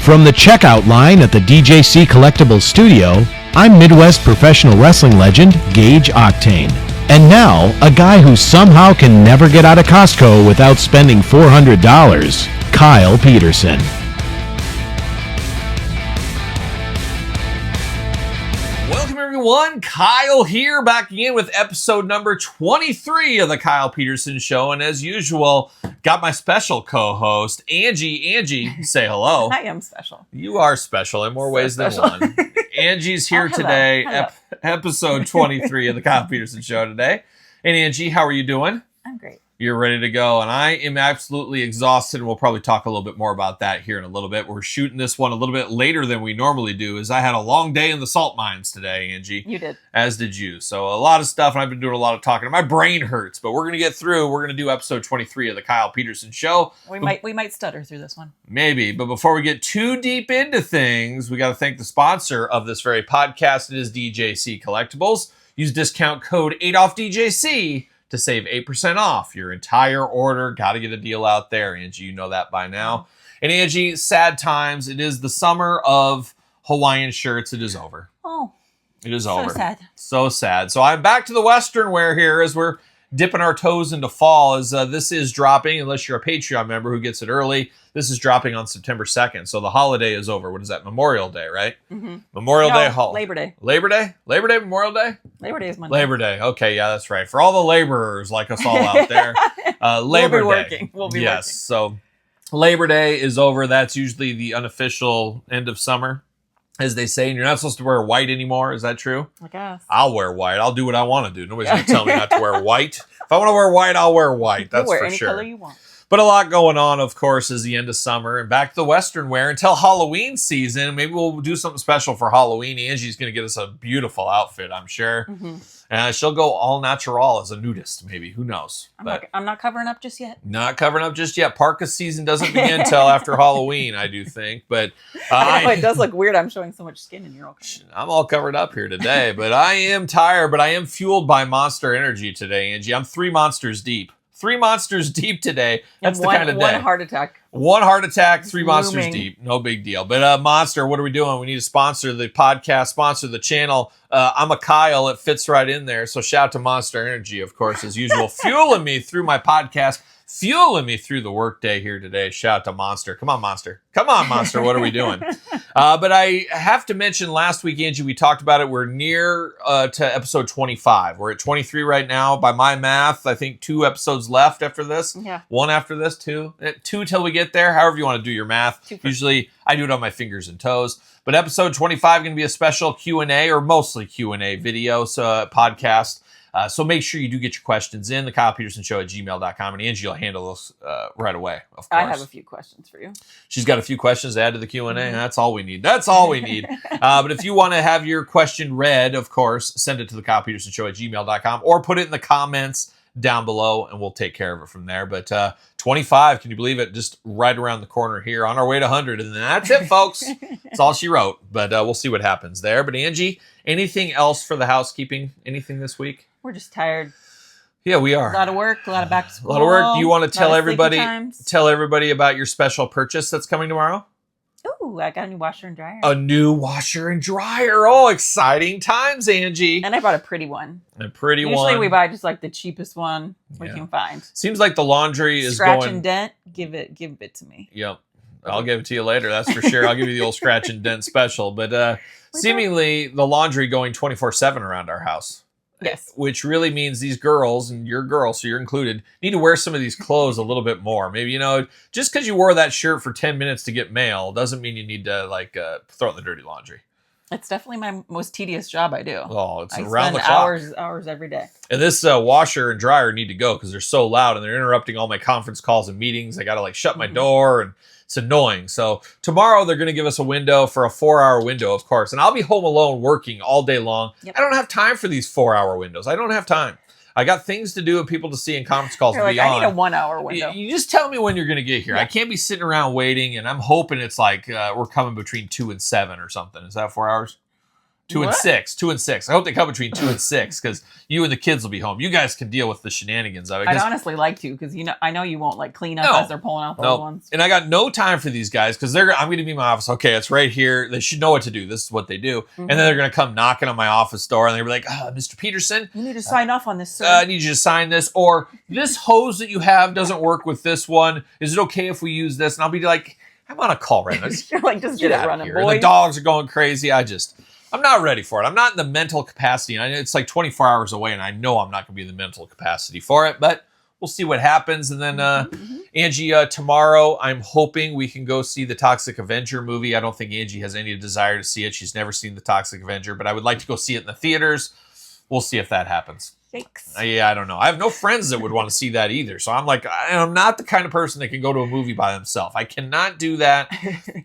From the checkout line at the DJC Collectibles Studio, I'm Midwest professional wrestling legend Gage Octane. And now, a guy who somehow can never get out of Costco without spending $400, Kyle Peterson. Welcome everyone, Kyle here, back again with episode number 23 of the Kyle Peterson Show. And as usual, got my special co-host, Angie. Angie, say hello. I am special. You are special in more ways than one. Angie's here today, episode 23 of the Kyle Peterson Show today. And Angie, how are you doing? I'm great. You're ready to go, and I am absolutely exhausted, and we'll probably talk a little bit more about that here in a little bit. We're shooting this one a little bit later than we normally do, as I had a long day in the salt mines today, Angie. You did. As did you. So a lot of stuff, and I've been doing a lot of talking. My brain hurts, but we're going to get through. We're going to do episode 23 of the Kyle Peterson Show. We might stutter through this one. Maybe, but before we get too deep into things, we got to thank the sponsor of this very podcast. It is DJC Collectibles. Use discount code 8OFFDJC to save 8% off your entire order. Got to get a deal out there, Angie. You know that by now. And Angie, sad times. It is the summer of Hawaiian shirts. It is over. Oh. It is so over. Sad. So sad. So I'm back to the Western wear here as we're dipping our toes into fall, as this is dropping, unless you're a Patreon member who gets it early. This is dropping on September 2nd. So the holiday is over. What is that? Memorial Day, right? Mm-hmm. Memorial Day. Labor Day. Labor Day? Labor Day? Memorial Day? Labor Day is Monday. Labor Day. Okay, yeah, that's right. For all the laborers like us all out there, Labor Day. We'll be working. Yes, so Labor Day is over. That's usually the unofficial end of summer, as they say. And you're not supposed to wear white anymore. Is that true? I guess. I'll wear white. I'll do what I want to do. Nobody's going to tell me not to wear white. If I want to wear white, I'll wear white. That's wear for any sure. color you want. But a lot going on, of course, is the end of summer and back to the Western wear until Halloween season. Maybe we'll do something special for Halloween. Angie's going to get us a beautiful outfit, I'm sure. Mm-hmm. She'll go all natural as a nudist, maybe. Who knows? I'm not covering up just yet. Not covering up just yet. Parka season doesn't begin until after Halloween, I do think. But I know, it does look weird. I'm showing so much skin and you're all covered. I'm all covered up here today. But I am tired, but I am fueled by Monster Energy today, Angie. I'm 3 monsters deep. 3 monsters deep today. That's the kind of day. One heart attack. 1 heart attack, 3 Looming. monsters deep. No big deal. But Monster, what are we doing? We need to sponsor the podcast, sponsor the channel. I'm a Kyle. It fits right in there. So shout out to Monster Energy, of course, as usual, fueling me through my podcast, fueling me through the workday here today. Shout out to Monster. Come on, Monster. Come on, Monster. What are we doing? But I have to mention last week, Angie, we talked about it. We're near to episode 25. We're at 23 right now. By my math, I think 2 episodes left after this. Yeah. 1 after this, 2. 2 till we get there. However you want to do your math. 2 Usually I do it on my fingers and toes. But episode 25 going to be a special Q&A, or mostly Q&A video, podcast. So make sure you do get your questions in, the Kyle Peterson Show at gmail.com, and Angie will handle those right away, of course. I have a few questions for you. She's got a few questions to add to the Q&A, and that's all we need. That's all we need. But if you want to have your question read, of course, send it to the Kyle Peterson Show at gmail.com, or put it in the comments down below, and we'll take care of it from there. But 25, can you believe it? Just right around the corner here, on our way to 100. And that's it, folks. That's all she wrote. But we'll see what happens there. But Angie, anything else for the housekeeping? Anything this week? We're just tired. Yeah, we are. A lot of work, a lot of back to school. A lot of work. Do you want to tell everybody about your special purchase that's coming tomorrow? Ooh, I got a new washer and dryer. A new washer and dryer. Oh, exciting times, Angie. And I bought a pretty one. A pretty one. Usually we buy just like the cheapest one we can find. Seems like the laundry is Scratch going... and dent, give it to me. Yep. I'll give it to you later, that's for sure. I'll give you the old scratch and dent special. But seemingly the laundry going 24/7 around our house. Yes. Which really means these girls, and you're a girl, so you're included, need to wear some of these clothes a little bit more. Maybe, just because you wore that shirt for 10 minutes to get mail doesn't mean you need to, throw it in the dirty laundry. It's definitely my most tedious job I do. Oh, it's I around the spend clock. hours every day. And this washer and dryer need to go because they're so loud and they're interrupting all my conference calls and meetings. I got to, shut my door, and it's annoying. So tomorrow they're going to give us a window for a 4-hour window, of course. And I'll be home alone working all day long. Yep. I don't have time for these 4-hour windows. I don't have time. I got things to do and people to see in conference calls to be on. I need a 1-hour window. You just tell me when you're going to get here. Yeah. I can't be sitting around waiting, and I'm hoping it's we're coming between 2 and 7 or something. Is that 4 hours? 2 and 6. 2 and 6. I hope they come between 2 and 6 because you and the kids will be home. You guys can deal with the shenanigans of it. I'd honestly like to because I know you won't like clean up as they're pulling out the old ones. And I got no time for these guys because I'm going to be in my office. Okay, it's right here. They should know what to do. This is what they do. Mm-hmm. And then they're going to come knocking on my office door and they're going to be like, Mr. Peterson. You need to sign off on this, sir. I need you to sign this. Or this hose that you have doesn't work with this one. Is it okay if we use this? And I'll be like, I'm on a call right now. You're like, just get it running, boys. And the dogs are going crazy. I'm not ready for it. I'm not in the mental capacity. I know it's like 24 hours away, and I know I'm not going to be in the mental capacity for it, but we'll see what happens. And then, Angie, tomorrow, I'm hoping we can go see the Toxic Avenger movie. I don't think Angie has any desire to see it. She's never seen the Toxic Avenger, but I would like to go see it in the theaters. We'll see if that happens. Thanks. Yeah, I don't know. I have no friends that would want to see that either. So I'm like, I'm not the kind of person that can go to a movie by themselves. I cannot do that.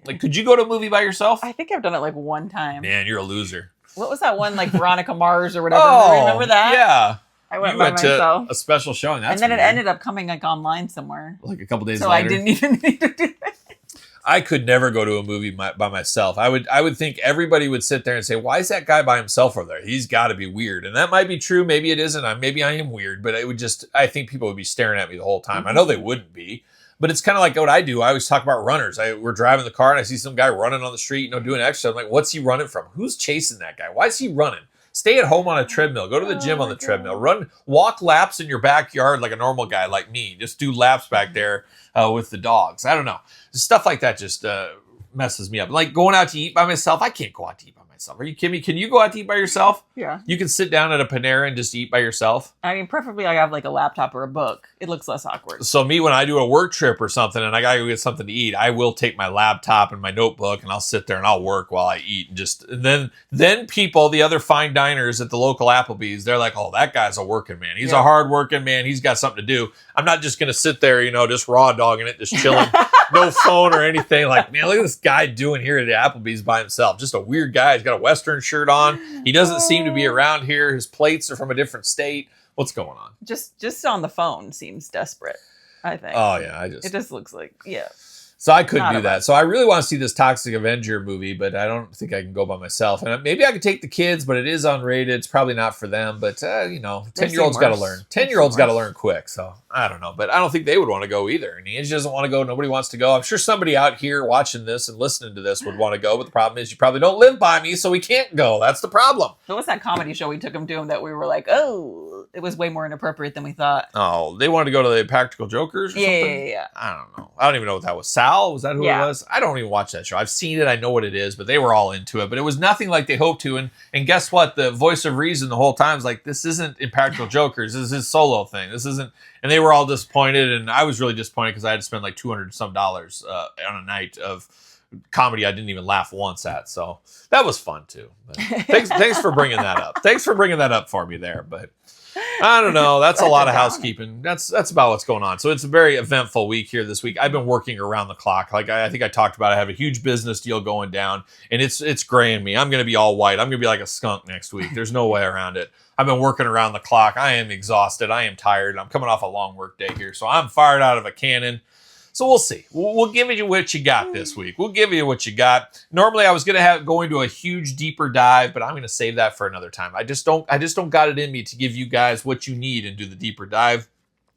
Like, could you go to a movie by yourself? I think I've done it like one time. Man, you're a loser. What was that one, like Veronica Mars or whatever? Oh, remember that? Yeah. I went by myself. To a special showing. That's and then weird. It ended up coming like online somewhere. Like a couple days later. So I didn't even need to do that. I could never go to a movie by myself. I would think everybody would sit there and say, why is that guy by himself over there? He's got to be weird. And that might be true. Maybe it isn't. Maybe I am weird. But I think people would be staring at me the whole time. Mm-hmm. I know they wouldn't be. But it's kind of like what I do. I always talk about runners. We're driving the car and I see some guy running on the street, doing exercise. I'm like, what's he running from? Who's chasing that guy? Why is he running? Stay at home on a treadmill. Go to the gym on the treadmill. Walk laps in your backyard like a normal guy like me. Just do laps back there with the dogs. I don't know. Stuff like that just messes me up. Like going out to eat by myself. I can't go out to eat by myself. Are you kidding me? Can you go out to eat by yourself? Yeah. You can sit down at a Panera and just eat by yourself? I mean, preferably I have like a laptop or a book. It looks less awkward. So me, when I do a work trip or something and I got to go get something to eat, I will take my laptop and my notebook and I'll sit there and I'll work while I eat. And then people, the other fine diners at the local Applebee's, they're like, oh, that guy's a working man. He's a hard working man. He's got something to do. I'm not just going to sit there, just raw dogging it, just chilling. No phone or anything. Like, man, look at this guy doing here at the Applebee's by himself. Just a weird guy. He's got a Western shirt on. He doesn't seem to be around here. His plates are from a different state. What's going on? Just on the phone seems desperate, I think. Oh, yeah. It just looks like, yeah. So I couldn't do that. So I really want to see this Toxic Avenger movie, but I don't think I can go by myself. And maybe I could take the kids, but it is unrated. It's probably not for them. But, 10-year-olds got to learn. 10-year-olds got to learn quick. So I don't know. But I don't think they would want to go either. And Angie doesn't want to go. Nobody wants to go. I'm sure somebody out here watching this and listening to this would want to go. But the problem is you probably don't live by me, so we can't go. That's the problem. What was that comedy show we took them to that we were like, oh, it was way more inappropriate than we thought? Oh, they wanted to go to the Practical Jokers or something? Yeah. I don't know. I don't even know what that was. Sal? Was that who it was? I don't even watch that show. I've seen it. I know what it is, but they were all into it. But it was nothing like they hoped to. And guess what? The voice of reason the whole time is like, this isn't Impractical Jokers. This is his solo thing. This isn't. And they were all disappointed. And I was really disappointed because I had to spend like $200 some on a night of comedy I didn't even laugh once at. So that was fun too. But thanks for bringing that up. Thanks for bringing that up for me there. But I don't know. That's a lot of housekeeping. That's about what's going on. So it's a very eventful week here this week. I've been working around the clock. Like I think I talked about, I have a huge business deal going down, and it's graying me. I'm going to be all white. I'm going to be like a skunk next week. There's no way around it. I've been working around the clock. I am exhausted. I am tired. I'm coming off a long work day here, so I'm fired out of a cannon. So we'll see. We'll give you what you got this week. We'll give you what you got. Normally, I was going to go into a huge deeper dive, but I'm going to save that for another time. I just don't got it in me to give you guys what you need and do the deeper dive.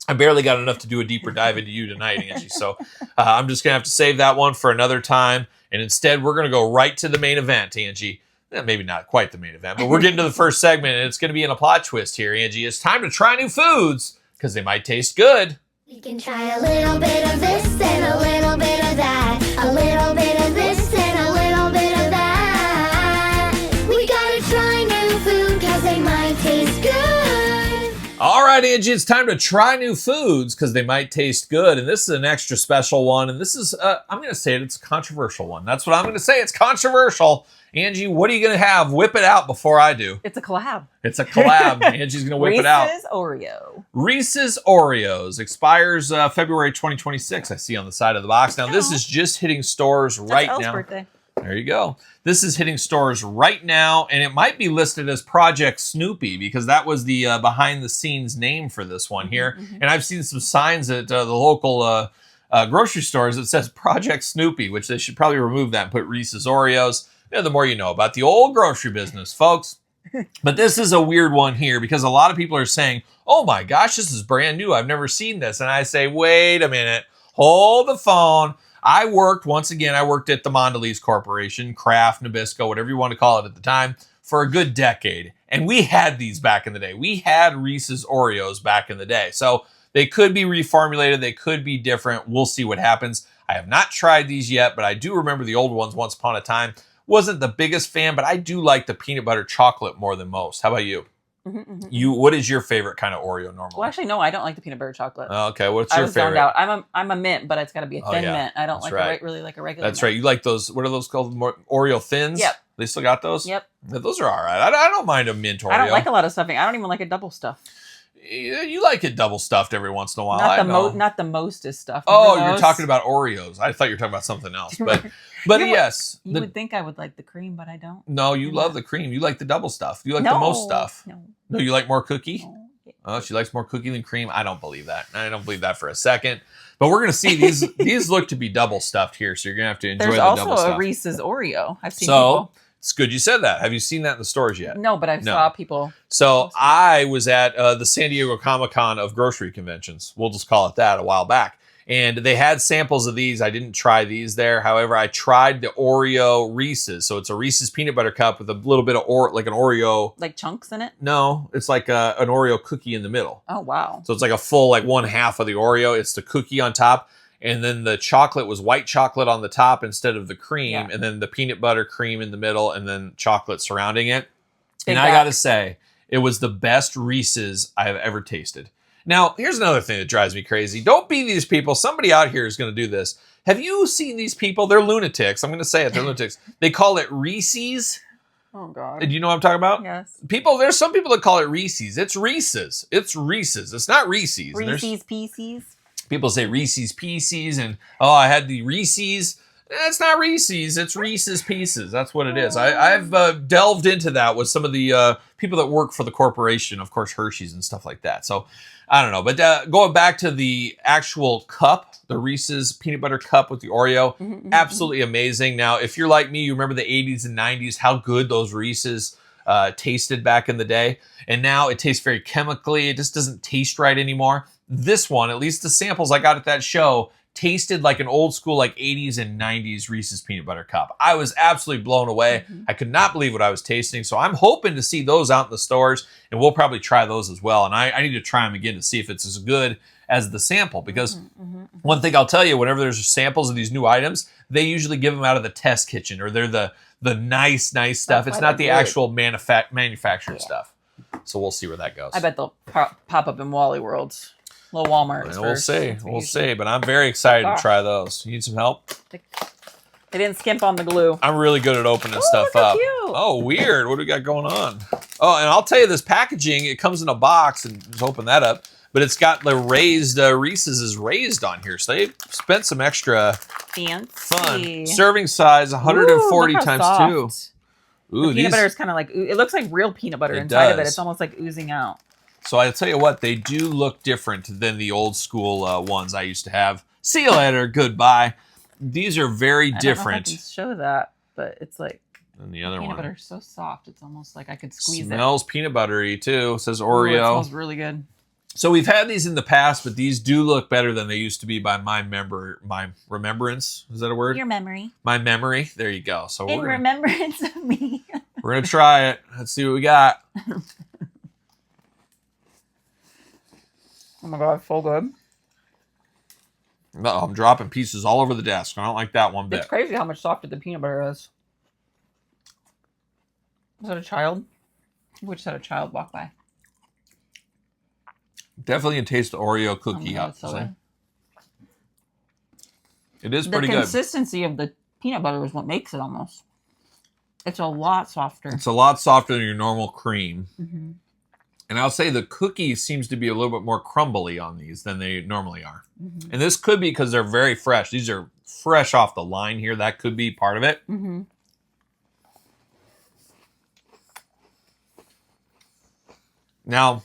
I barely got enough to do a deeper dive into you tonight, Angie. So I'm just going to have to save that one for another time. And instead, we're going to go right to the main event, Angie. Maybe not quite the main event, but we're getting to the first segment, and it's going to be in a plot twist here, Angie. It's time to try new foods because they might taste good. We can try a little bit of this and a little bit of that. A little bit of this and a little bit of that. We gotta try new food because they might taste good. All right, Angie, it's time to try new foods because they might taste good. And this is an extra special one. And this is, I'm going to say it's a controversial one. That's what I'm going to say. It's controversial. Angie, what are you going to have? Whip it out before I do. It's a collab. It's a collab. Angie's going to whip it out. Reese's Oreo. Reese's Oreos expires February 2026, I see on the side of the box. Now, this is just hitting stores right Elle's now. Birthday. There you go. This is hitting stores right now, and it might be listed as Project Snoopy because that was the behind-the-scenes name for this one here. Mm-hmm. And I've seen some signs at the local grocery stores that says Project Snoopy, which they should probably remove that and put Reese's Oreos. the more you know about the old grocery business, folks. But this is a weird one here because a lot of people are saying, oh my gosh, this is brand new. I've never seen this. And I say, wait a minute, hold the phone. I worked at the Mondelez Corporation, Kraft, Nabisco, whatever you want to call it at the time, for a good decade. And we had these back in the day. We had Reese's Oreos back in the day. So they could be reformulated. They could be different. We'll see what happens. I have not tried these yet, but I do remember the old ones once upon a time. Wasn't the biggest fan, but I do like the peanut butter chocolate more than most. How about you? What is your favorite kind of Oreo normally? Well, actually, no, I don't like the peanut butter chocolate. Okay, what's your favorite? Out. I'm a mint, but it's got to be a thin mint. I don't really like a regular. That's right. You like those? What are those called? Oreo thins? Yep. They still got those? Yep. Those are all right. I don't mind a mint Oreo. I don't like a lot of stuffing. I don't even like a double stuff. You like it double stuffed every once in a while. Not the mostest stuff. Oh, you're talking about Oreos. I thought you were talking about something else. But yes. You would think I would like the cream, but I don't. No, you love the cream. You like the double stuff. You like the most stuff. No, you like more cookie? No. Oh, she likes more cookie than cream. I don't believe that. I don't believe that for a second. But we're going to see these. These look to be double stuffed here, so you're going to have to enjoy the double stuff. There's also a Reese's Oreo. I've seen people. It's good you said that. Have you seen that in the stores yet? No, but I saw people. So I was at the San Diego Comic-Con of grocery conventions. We'll just call it that, a while back. And they had samples of these. I didn't try these there. However, I tried the Oreo Reese's. So it's a Reese's peanut butter cup with a little bit of like an Oreo. Like chunks in it? No, it's like an Oreo cookie in the middle. Oh, wow. So it's like a full, like 1/2 of the Oreo. It's the cookie on top. And then the chocolate was white chocolate on the top instead of the cream. Yeah. And then the peanut butter cream in the middle and then chocolate surrounding it. And I got to say, it was the best Reese's I have ever tasted. Now, here's another thing that drives me crazy. Don't be these people. Somebody out here is going to do this. Have you seen these people? They're lunatics. I'm going to say it. They're lunatics. They call it Reese's. Oh, God. Do you know what I'm talking about? Yes. There's some people that call it Reese's. It's Reese's. It's Reese's. It's not Reese's. Reese's Pieces. People say Reese's Pieces and, oh, I had the Reese's. It's not Reese's. It's Reese's Pieces. That's what it is. I've delved into that with some of the people that work for the corporation, of course, Hershey's and stuff like that. So I don't know. But going back to the actual cup, the Reese's peanut butter cup with the Oreo, absolutely amazing. Now, if you're like me, you remember the 80s and 90s, how good those Reese's tasted back in the day. And now it tastes very chemically. It just doesn't taste right anymore. This one, at least the samples I got at that show, tasted like an old school, like 80s and 90s Reese's peanut butter cup. I was absolutely blown away. I could not believe what I was tasting. So I'm hoping to see those out in the stores, and we'll probably try those as well. And I need to try them again to see if it's as good as the sample, because one thing I'll tell you, whenever there's samples of these new items, they usually give them out of the test kitchen, or they're the nice stuff. It's not the actual manufactured stuff. So we'll see where that goes. I bet they'll pop up in Wally Worlds. Little Walmart. We'll see. But I'm very excited to try those. You need some help? They didn't skimp on the glue. I'm really good at opening stuff up. Cute. Oh, weird. What do we got going on? Oh, and I'll tell you, this packaging, it comes in a box, and just open that up. But it's got the raised, Reese's is raised on here. So they spent some extra fun. Serving size, 140 times 2. Ooh, the peanut butter is kind of like, it looks like real peanut butter inside of it. It's almost like oozing out. So I'll tell you what, they do look different than the old school ones I used to have. See you later. Goodbye. These are very different. I can show that, but it's like, and the other peanut one. butter is so soft. It's almost like I could squeeze it. Smells peanut buttery too. It says Oreo. It smells really good. So we've had these in the past, but these do look better than they used to be by my remembrance. Is that a word? Your memory. My memory. There you go. So in remembrance of me. We're going to try it. Let's see what we got. Oh my God, so good. I'm dropping pieces all over the desk. I don't like that one bit. It's crazy how much softer the peanut butter is. Was that a child? We just had a child walk by. Definitely a taste of Oreo cookie. It is pretty good. The consistency of the peanut butter is what makes it almost. It's a lot softer. It's a lot softer than your normal cream. And I'll say the cookie seems to be a little bit more crumbly on these than they normally are. And this could be because they're very fresh. These are fresh off the line here. That could be part of it. Now,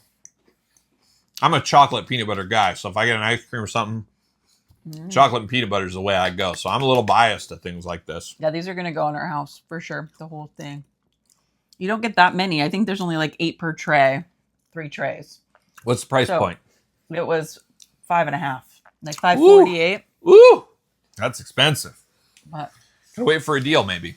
I'm a chocolate peanut butter guy. So if I get an ice cream or something, Chocolate and peanut butter is the way I go. So I'm a little biased to things like this. Yeah, these are going to go in our house for sure. The whole thing. You don't get that many. I think there's only like 8 per tray. 3 trays. What's the price point? It was 5.5. Like $5.48. Ooh, that's expensive. But Gotta wait for a deal, maybe.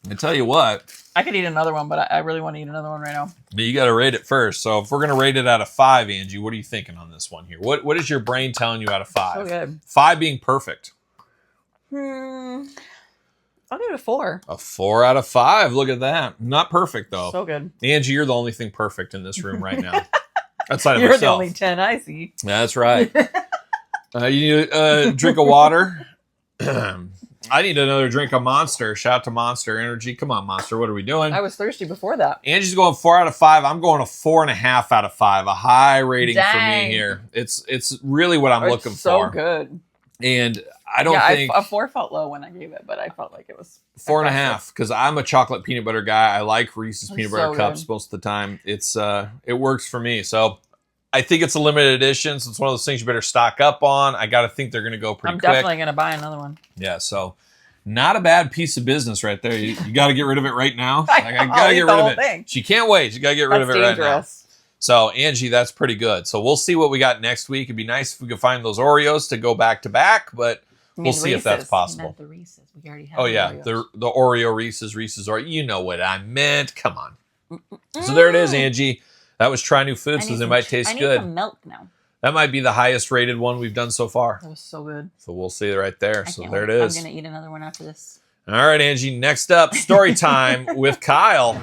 I tell you what. I could eat another one, but I really want to eat another one right now. But you got to rate it first. So if we're going to rate it out of 5, Angie, what are you thinking on this one here? What is your brain telling you out of 5? So good. 5 being perfect. I'll give it a 4. A 4 out of 5. Look at that. Not perfect, though. So good. Angie, you're the only thing perfect in this room right now. Outside of You're myself. the only 10 I see. That's right. You need a drink of water. I need another drink of Monster. Shout out to Monster Energy. Come on, Monster. What are we doing? I was thirsty before that. Angie's going 4 out of 5. I'm going a 4.5 out of 5. A high rating for Dang. me here. It's really what I'm looking so for. good. And I don't think a 4 felt low when I gave it, but I felt like it was 4.5 because I'm a chocolate peanut butter guy. I like Reese's peanut butter so cups good. most of the time. It works for me. So I think it's a limited edition. So it's one of those things you better stock up on. I got to think they're going to go pretty I'm quick. definitely going to buy another one. Yeah. So not a bad piece of business right there. You got to get rid of it right now. Like, I got to I'll get eat rid the of whole it. thing. She can't wait. She got to get rid of it right now. Dangerous. So, Angie, that's pretty good. So, we'll see what we got next week. It'd be nice if we could find those Oreos to go back to back, but we'll see if that's possible. The Reese's. We already have Oh, yeah. Oreos. The Oreo Reese's Oreo. You know what I meant. Come on. So, there it is, Angie. That was Try New Foods, so they might taste I need good. some milk now. That might be the highest rated one we've done so far. That was so good. So, we'll see right there. So, can't there it wait. is. I'm going to eat another one after this. All right, Angie. Next up, story time with Kyle.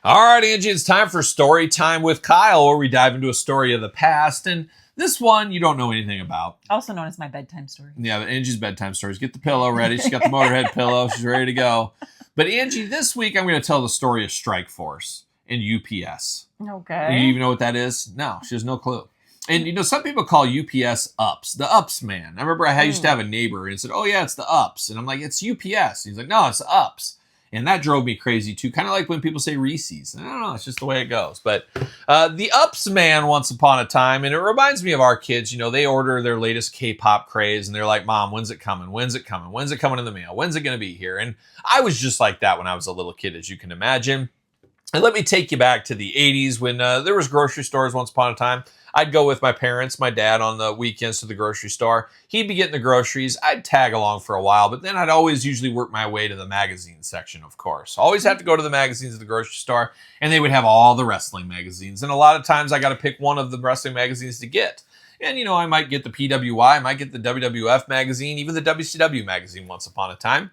All right, Angie, it's time for Story Time with Kyle, where we dive into a story of the past. And this one you don't know anything about. Also known as my bedtime story. Yeah, but Angie's bedtime stories. Get the pillow ready. She's got the Motorhead pillow. She's ready to go. But Angie, this week I'm going to tell the story of Strike Force and UPS. Okay. Do you even know what that is? No, she has no clue. And, you know, some people call UPS ups, the ups man. I remember I used to have a neighbor and said, oh, yeah, it's the ups. And I'm like, it's UPS. And he's like, no, it's the ups. And that drove me crazy, too. Kind of like when people say Reese's. I don't know. It's just the way it goes. But the ups man once upon a time, and it reminds me of our kids. You know, they order their latest K-pop craze, and they're like, Mom, when's it coming? When's it coming? When's it coming in the mail? When's it going to be here? And I was just like that when I was a little kid, as you can imagine. And let me take you back to the 80s when there was grocery stores once upon a time. I'd go with my parents, my dad, on the weekends to the grocery store. He'd be getting the groceries. I'd tag along for a while, but then I'd always usually work my way to the magazine section, of course. Always have to go to the magazines at the grocery store, and they would have all the wrestling magazines. And a lot of times I got to pick one of the wrestling magazines to get. And, you know, I might get the PWI, I might get the WWF magazine, even the WCW magazine once upon a time.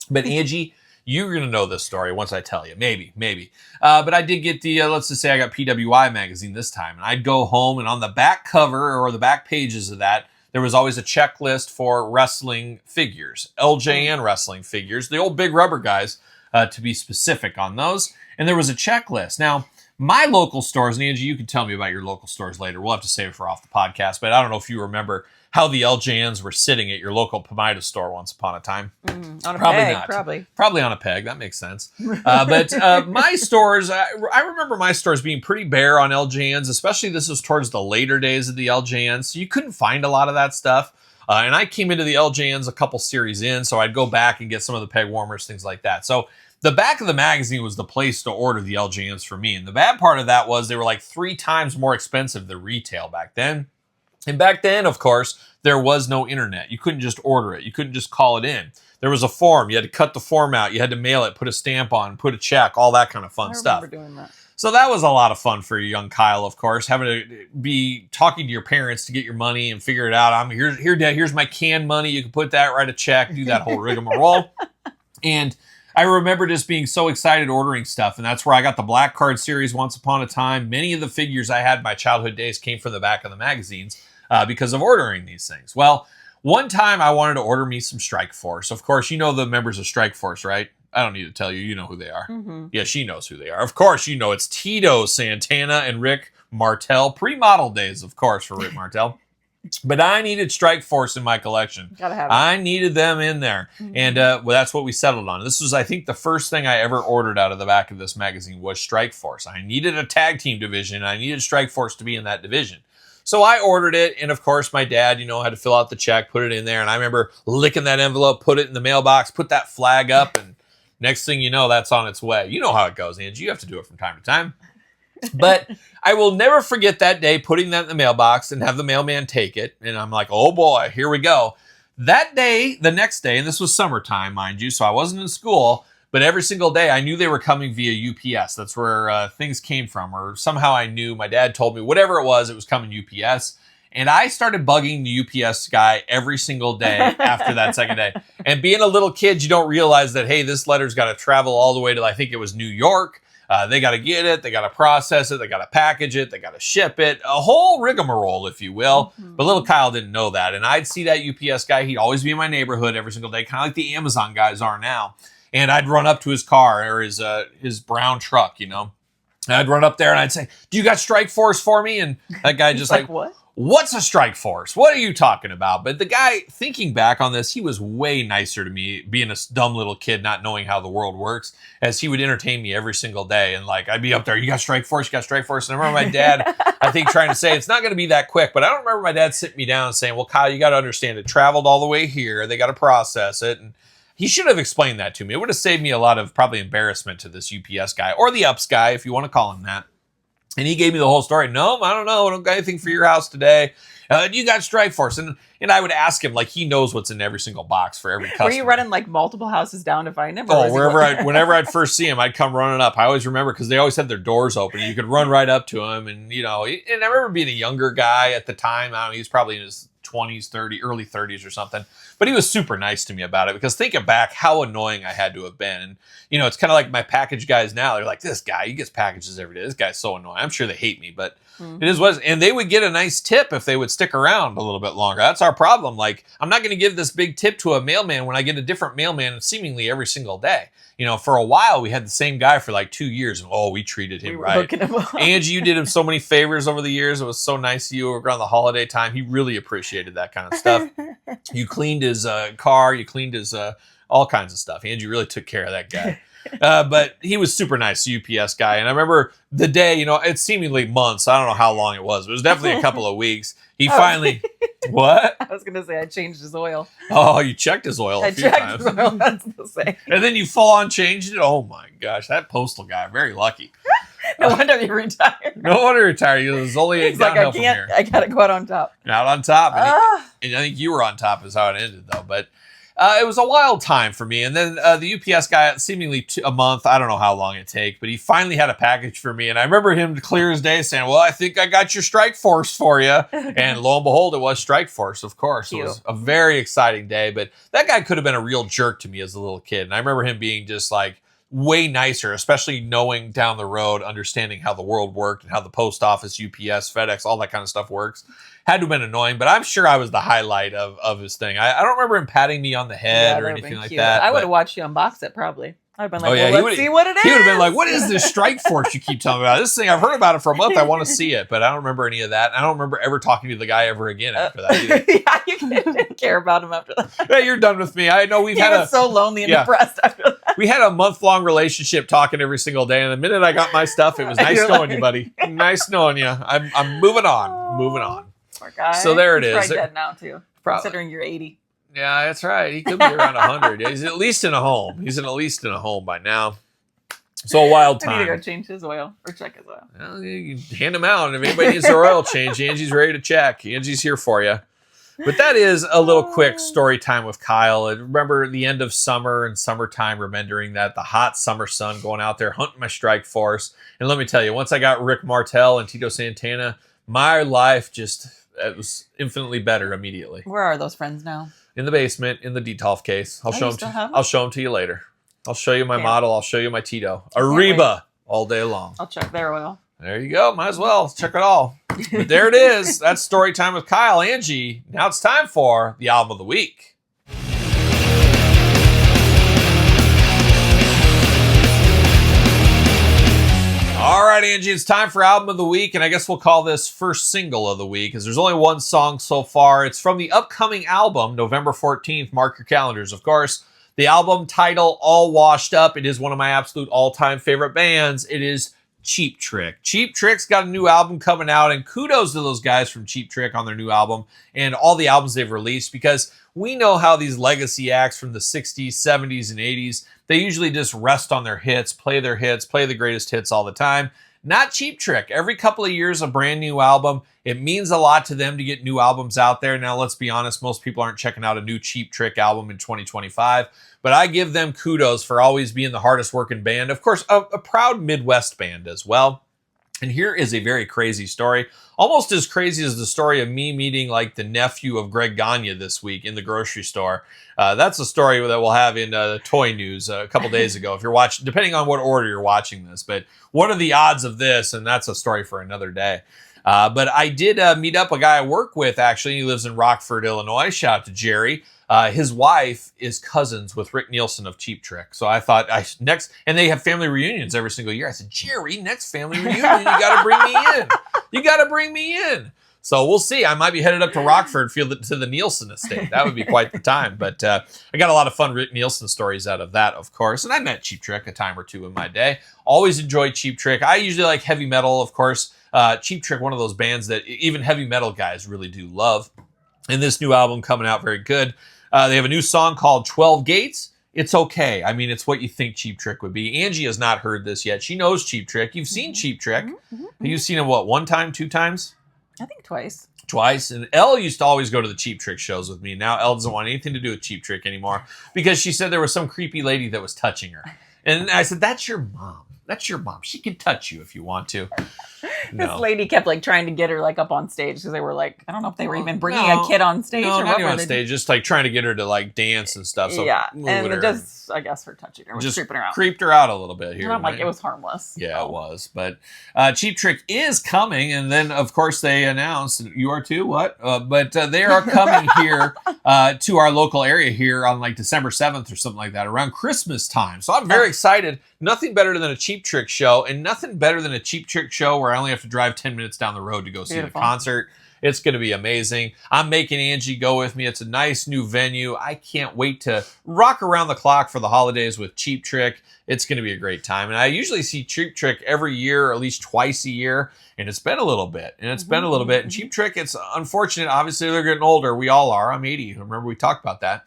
But Angie, you're going to know this story once I tell you. Maybe. But I did get the, let's just say I got PWI magazine this time. And I'd go home, and on the back cover or the back pages of that, there was always a checklist for wrestling figures, LJN wrestling figures, the old big rubber guys, to be specific on those. And there was a checklist. Now, my local stores, and Angie, you can tell me about your local stores later. We'll have to save it for off the podcast. But I don't know if you remember how the LJNs were sitting at your local Pomida store once upon a time. On a Probably peg, not. Probably On a peg. That makes sense. But my stores, I remember my stores being pretty bare on LJNs, especially this was towards the later days of the LJNs. So you couldn't find a lot of that stuff. And I came into the LJNs a couple series in, so I'd go back and get some of the peg warmers, things like that. So the back of the magazine was the place to order the LJNs for me. And the bad part of that was they were like 3 times more expensive than retail back then. And back then, of course, there was no internet. You couldn't just order it. You couldn't just call it in. There was a form. You had to cut the form out. You had to mail it, put a stamp on, put a check, all that kind of fun stuff. I remember doing that. So that was a lot of fun for young Kyle, of course, having to be talking to your parents to get your money and figure it out. I'm here, Dad, here's my canned money. You can put that, write a check, do that whole rigmarole. And I remember just being so excited ordering stuff, and that's where I got the Black Card series once upon a time. Many of the figures I had in my childhood days came from the back of the magazines because of ordering these things. Well, one time I wanted to order me some Strike Force. Of course, you know the members of Strike Force, right? I don't need to tell you. You know who they are. Mm-hmm. Yeah, she knows who they are. Of course, you know it's Tito Santana and Rick Martel. Pre-model days, of course, for Rick Martel. But I needed Strike Force in my collection. Gotta have it. I needed them in there. And well, that's what we settled on. This was, I think, the first thing I ever ordered out of the back of this magazine was Strike Force. I needed a tag team division. I needed Strike Force to be in that division. So I ordered it, and of course my dad, had to fill out the check, put it in there, and I remember licking that envelope, put it in the mailbox, put that flag up, and next thing you know, that's on its way. You know how it goes, Angie. You have to do it from time to time. But I will never forget that day putting that in the mailbox and have the mailman take it, and I'm like, oh boy, here we go. That day, the next day, and this was summertime, mind you, so I wasn't in school, but every single day I knew they were coming via UPS. That's where things came from, or somehow I knew. My dad told me whatever it was coming UPS. And I started bugging the UPS guy every single day after that second day. And being a little kid, you don't realize that, hey, this letter's got to travel all the way to, I think it was New York. They got to get it. They got to process it. They got to package it. They got to ship it. A whole rigmarole, if you will. But little Kyle didn't know that. And I'd see that UPS guy. He'd always be in my neighborhood every single day, kind of like the Amazon guys are now. And I'd run up to his car or his brown truck, And I'd run up there and I'd say, do you got Strike Force for me? And that guy just like, what? What's a Strike Force? What are you talking about? But the guy, thinking back on this, he was way nicer to me, being a dumb little kid, not knowing how the world works, as he would entertain me every single day. And I'd be up there, you got Strike Force, you got Strike Force. And I remember my dad, I think, trying to say, it's not going to be that quick. But I don't remember my dad sitting me down and saying, well, Kyle, you got to understand it traveled all the way here. They got to process it. And he should have explained that to me. It would have saved me a lot of probably embarrassment to this UPS guy, or the UPS guy, if you want to call him that. And he gave me the whole story. No, I don't know. I don't got anything for your house today. You got Strike Force. And I would ask him, he knows what's in every single box for every customer. Were you running multiple houses down to find him? Oh, whenever I'd first see him, I'd come running up. I always remember because they always had their doors open. You could run right up to him. And I remember being a younger guy at the time. I don't know, he was probably in his 20s, early 30s or something. But he was super nice to me about it, because thinking back, how annoying I had to have been. And, it's kind of like my package guys now. They're like, this guy, he gets packages every day. This guy's so annoying. I'm sure they hate me, but it is what it is. And they would get a nice tip if they would stick around a little bit longer. That's our problem. I'm not going to give this big tip to a mailman when I get a different mailman seemingly every single day. For a while, we had the same guy for 2 years. And, we treated him right. Angie, you did him so many favors over the years. It was so nice of you around the holiday time. He really appreciated that kind of stuff. You cleaned his car. You cleaned his all kinds of stuff. Angie really took care of that guy. But he was super nice, UPS guy. And I remember the day, it's seemingly months. I don't know how long it was. But it was definitely a couple of weeks. He finally... What? I was going to say I changed his oil. Oh, you checked his oil a few times. His oil, that's the same. And then you full on changed it? Oh my gosh, that postal guy, very lucky. No wonder he retired. No wonder he retired. He was only He's downhill from here. I got to go out on top. Out on top. And I think you were on top is how it ended, though. But it was a wild time for me. And then the UPS guy, seemingly a month, I don't know how long it take, but he finally had a package for me. And I remember him clear as day saying, well, I think I got your Strike Force for you. And lo and behold, it was Strike Force, of course. Cute. It was a very exciting day. But that guy could have been a real jerk to me as a little kid. And I remember him being just way nicer, especially knowing down the road, understanding how the world worked and how the post office, UPS, FedEx, all that kind of stuff works. Had to have been annoying, but I'm sure I was the highlight of his thing. I don't remember him patting me on the head or anything like that. I would have watched you unbox it probably. I'd been like, let's see what it is. He would have been like, what is this Strike Force you keep telling me about? This thing, I've heard about it for a month. I want to see it, but I don't remember any of that. I don't remember ever talking to the guy ever again after that either. Yeah, you didn't care about him after that. Yeah, you're done with me. I know he was so lonely and depressed after that. We had a month-long relationship talking every single day, and the minute I got my stuff, it was nice knowing you, buddy. Nice knowing you. I'm moving on. Moving on. Poor guy. So there it He's is. Probably dead now, too, considering you're 80. Yeah, that's right. He could be around 100. He's at least in a home. He's at least in a home by now. So a wild time. I need to go change his oil or check his oil. Well, you can hand him out. And if anybody needs their oil change, Angie's ready to check. Angie's here for you. But that is a little quick story time with Kyle. I remember the end of summer and summertime, remembering that the hot summer sun, going out there hunting my Strike Force. And let me tell you, once I got Rick Martel and Tito Santana, my life it was infinitely better immediately. Where are those friends now? In the basement, in the Detolf case. I'll show them to you later. I'll show you my model. I'll show you my Tito. Ariba all day long. I'll check their oil. There you go. Might as well. Check it all. But there it is. That's Story Time with Kyle. Angie, now it's time for the Album of the Week. All right, right, Angie, it's time for album of the week, and I guess we'll call this first single of the week, because there's only one song so far. It's from the upcoming album, November 14th. Mark your calendars, of course. The album title, All Washed Up. It is one of my absolute all-time favorite bands. It is Cheap Trick. Cheap Trick's got a new album coming out, and kudos to those guys from Cheap Trick on their new album and all the albums they've released, because we know how these legacy acts from the 60s, 70s, and 80s, they usually just rest on their hits, play the greatest hits all the time. Not Cheap Trick. Every couple of years, a brand new album. It means a lot to them to get new albums out there. Now, let's be honest, most people aren't checking out a new Cheap Trick album in 2025, but I give them kudos for always being the hardest working band. Of course, a proud Midwest band as well. And here is a very crazy story, almost as crazy as the story of me meeting like the nephew of Greg Gagne this week in the grocery store. That's a story that we'll have in Toy News a couple days ago, if you're watching, depending on what order you're watching this. But what are the odds of this? And that's a story for another day. But I did meet up a guy I work with, actually. He lives in Rockford, Illinois. Shout out to Jerry. His wife is cousins with Rick Nielsen of Cheap Trick. So I thought and they have family reunions every single year. I said, Jerry, next family reunion, you got to bring me in. You got to bring me in. So we'll see. I might be headed up to Rockford to the Nielsen estate. That would be quite the time. But I got a lot of fun Rick Nielsen stories out of that, of course. And I met Cheap Trick a time or two in my day. Always enjoyed Cheap Trick. I usually like heavy metal, of course. Cheap Trick, one of those bands that even heavy metal guys really do love. And this new album coming out very good. They have a new song called 12 Gates. It's okay. I mean, it's what you think Cheap Trick would be. Angie has not heard this yet. She knows Cheap Trick. You've seen Cheap Trick. You've seen him, what, one time, two times? I think twice. Twice. And Elle used to always go to the Cheap Trick shows with me. Now Elle doesn't want anything to do with Cheap Trick anymore because she said there was some creepy lady that was touching her. And I said, that's your mom. That's your mom. She can touch you if you want to. No. This lady kept like trying to get her like up on stage because they were like, I don't know if they were even bringing a kid on stage or what. Not even on stage, just like trying to get her to like dance and stuff. So yeah, and it just, I guess her touching her was just creeping her out. Creeped her out a little bit here. And I'm like, it was harmless. Yeah, so. It was. But Cheap Trick is coming, and then of course they announced, you are too, what? But they are coming here to our local area here on like December 7th or something like that, around Christmas time. So I'm very excited. Nothing better than a Cheap Trick show, and nothing better than a Cheap Trick show where I only have to drive 10 minutes down the road to go see the concert. It's going to be amazing. I'm making Angie go with me. It's a nice new venue. I can't wait to rock around the clock for the holidays with Cheap Trick. It's going to be a great time. And I usually see Cheap Trick every year, or at least twice a year. And it's been a little bit. And Cheap Trick, it's unfortunate. Obviously, they're getting older. We all are. I'm 80. Remember, we talked about that.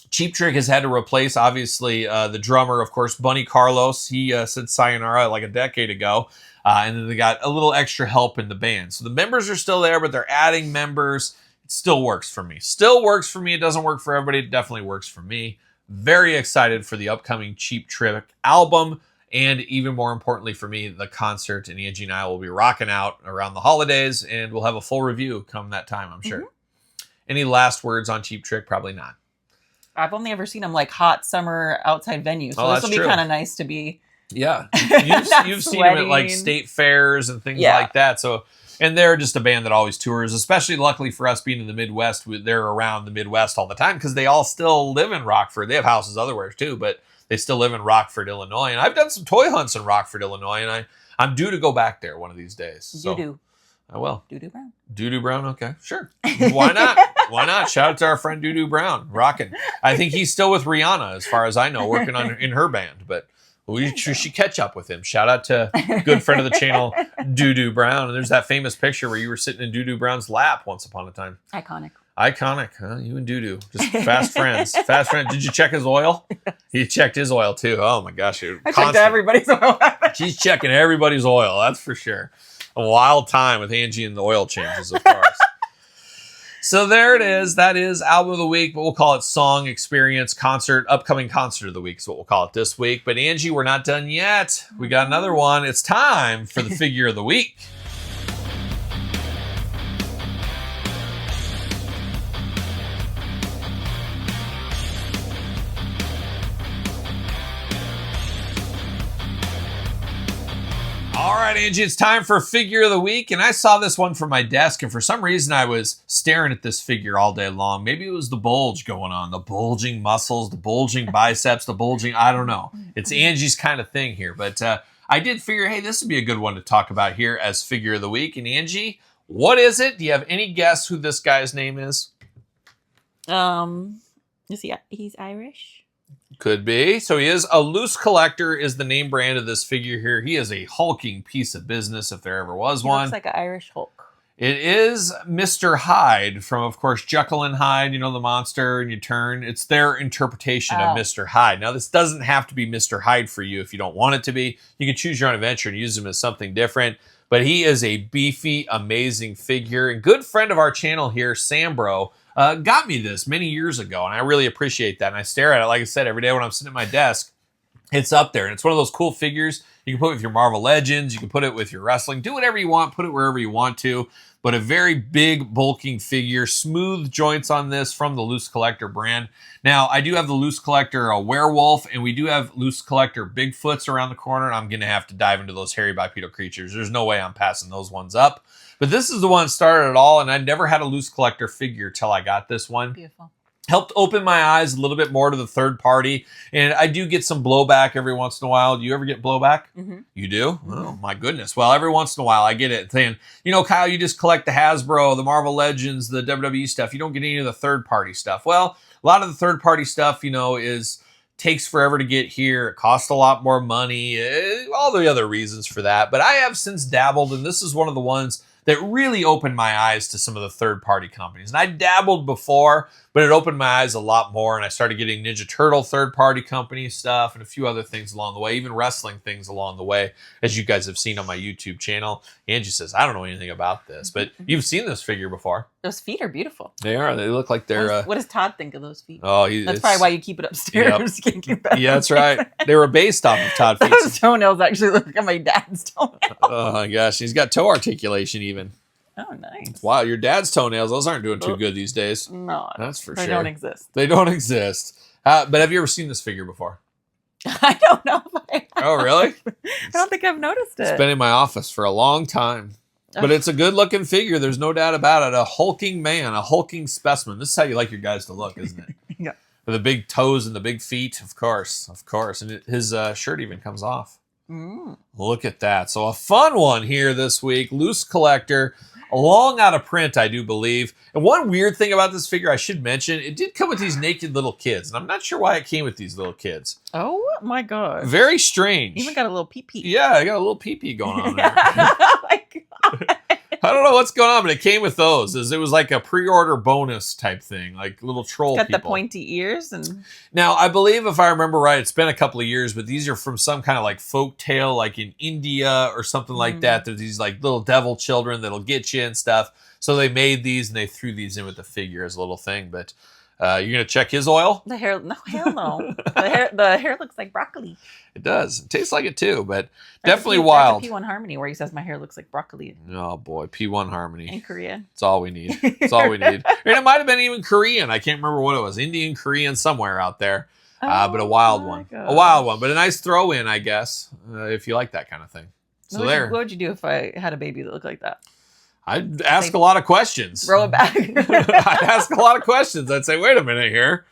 Cheap Trick has had to replace, obviously, the drummer, of course, Bunny Carlos. He said sayonara like a decade ago. And then they got a little extra help in the band. So the members are still there, but they're adding members. It still works for me. It doesn't work for everybody. It definitely works for me. Very excited for the upcoming Cheap Trick album. And even more importantly for me, the concert. And Angie and I will be rocking out around the holidays. And we'll have a full review come that time, I'm sure. Any last words on Cheap Trick? Probably not. I've only ever seen them like hot summer outside venues. So this will be kind of nice to be. Yeah. You've seen them at like state fairs and things like that. So, and they're just a band that always tours, especially luckily for us being in the Midwest. They're around the Midwest all the time because they all still live in Rockford. They have houses otherwhere too, but they still live in Rockford, Illinois. And I've done some toy hunts in Rockford, Illinois, and I'm due to go back there one of these days. So. I will. Doo-doo Brown. Doo-doo Brown, okay. Sure. Why not? Why not? Shout out to our friend Doo-doo Brown. Rocking. I think he's still with Rihanna, as far as I know, working in her band. But we should catch up with him. Shout out to good friend of the channel, Doo-doo Brown. And there's that famous picture where you were sitting in Doo-doo Brown's lap once upon a time. Iconic, huh? You and Doo-doo. Just fast friends. Did you check his oil? He checked his oil, too. Oh, my gosh. I checked everybody's oil. She's checking everybody's oil. That's for sure. A wild time with Angie and the oil changes, of course. So there it is. That is album of the week, but we'll call it song, experience, concert, upcoming concert of the week is what we'll call it this week. But Angie, we're not done yet. We got another one. It's time for the figure of the week. All right, Angie, it's time for figure of the week. And I saw this one from my desk, and for some reason I was staring at this figure all day long. Maybe it was the bulge going on, the bulging muscles, the bulging biceps, I don't know. It's Angie's kind of thing here. But I I did figure, hey, this would be a good one to talk about here as figure of the week. And Angie, what is it? Do you have any guess who this guy's name is? He's Irish? Could be. So he is a Loose Collector is the name brand of this figure here. He is a hulking piece of business if there ever was one. Looks like an Irish Hulk. It is Mr. Hyde from, of course, Jekyll and Hyde, you know, the monster, and you turn. It's their interpretation of Mr. Hyde. Now, this doesn't have to be Mr. Hyde for you if you don't want it to be. You can choose your own adventure and use him as something different. But he is a beefy, amazing figure. And good friend of our channel here, Sambro, got me this many years ago, and I really appreciate that. And I stare at it, like I said, every day when I'm sitting at my desk. It's up there, and it's one of those cool figures. You can put it with your Marvel Legends. You can put it with your wrestling. Do whatever you want. Put it wherever you want to. But a very big, bulking figure. Smooth joints on this from the Loose Collector brand. Now, I do have the Loose Collector werewolf, and we do have Loose Collector Bigfoots around the corner, and I'm going to have to dive into those hairy bipedal creatures. There's no way I'm passing those ones up. But this is the one that started it all, and I never had a Loose Collector figure till I got this one. Beautiful. Helped open my eyes a little bit more to the third party. And I do get some blowback every once in a while. Do you ever get blowback? Mm-hmm. You do? Oh, my goodness. Well, every once in a while I get it saying, you know, Kyle, you just collect the Hasbro, the Marvel Legends, the WWE stuff. You don't get any of the third party stuff. Well, a lot of the third party stuff, you know, takes forever to get here. It costs a lot more money. All the other reasons for that. But I have since dabbled, and this is one of the ones that really opened my eyes to some of the third-party companies. And I dabbled before, but it opened my eyes a lot more, and I started getting Ninja Turtle third-party company stuff and a few other things along the way, even wrestling things along the way, as you guys have seen on my YouTube channel. Angie says, I don't know anything about this, but you've seen this figure before. Those feet are beautiful. They are. They look like they're... What does Todd think of those feet? Oh, that's probably why you keep it upstairs. Yep. Yeah, that's right. They were based off of Todd feet. Those toenails actually look like my dad's toenails. Oh, my gosh. He's got toe articulation even. Oh, nice. Wow, your dad's toenails, those aren't doing too good these days. No. That's for sure. They don't exist. They don't exist. But have you ever seen this figure before? I don't know if I have. Oh, really? I don't think I've noticed it. It's been in my office for a long time. But it's a good-looking figure. There's no doubt about it. A hulking man, a hulking specimen. This is how you like your guys to look, isn't it? Yeah. With the big toes and the big feet, of course. Of course. And his shirt even comes off. Look at that. So a fun one here this week. Loose Collector. Long out of print, I do believe. And one weird thing about this figure I should mention, it did come with these naked little kids. And I'm not sure why it came with these little kids. Oh, my God. Very strange. Even got a little pee-pee. Yeah, I got a little pee-pee going on there. Oh, my God. I don't know what's going on, but it came with those. It was like a pre-order bonus type thing, like little troll got people. The pointy ears. And now, I believe if I remember right, it's been a couple of years, but these are from some kind of like folk tale, like in India or something like that. There's these like little devil children that'll get you and stuff. So they made these and they threw these in with the figure as a little thing. But you're going to check his oil? The hair, no, hell no. the hair looks like broccoli. It does. It tastes like it too, but definitely wild. That's P1 Harmony where he says my hair looks like broccoli. Oh boy, P1 Harmony. In Korea. It's all we need. It's all we need. And it might have been even Korean. I can't remember what it was. Indian, Korean, somewhere out there. But a wild one. Gosh. A wild one, but a nice throw in, I guess, if you like that kind of thing. So what would you do if I had a baby that looked like that? I'd ask a lot of questions. Throw it back. I'd ask a lot of questions. I'd say, wait a minute here.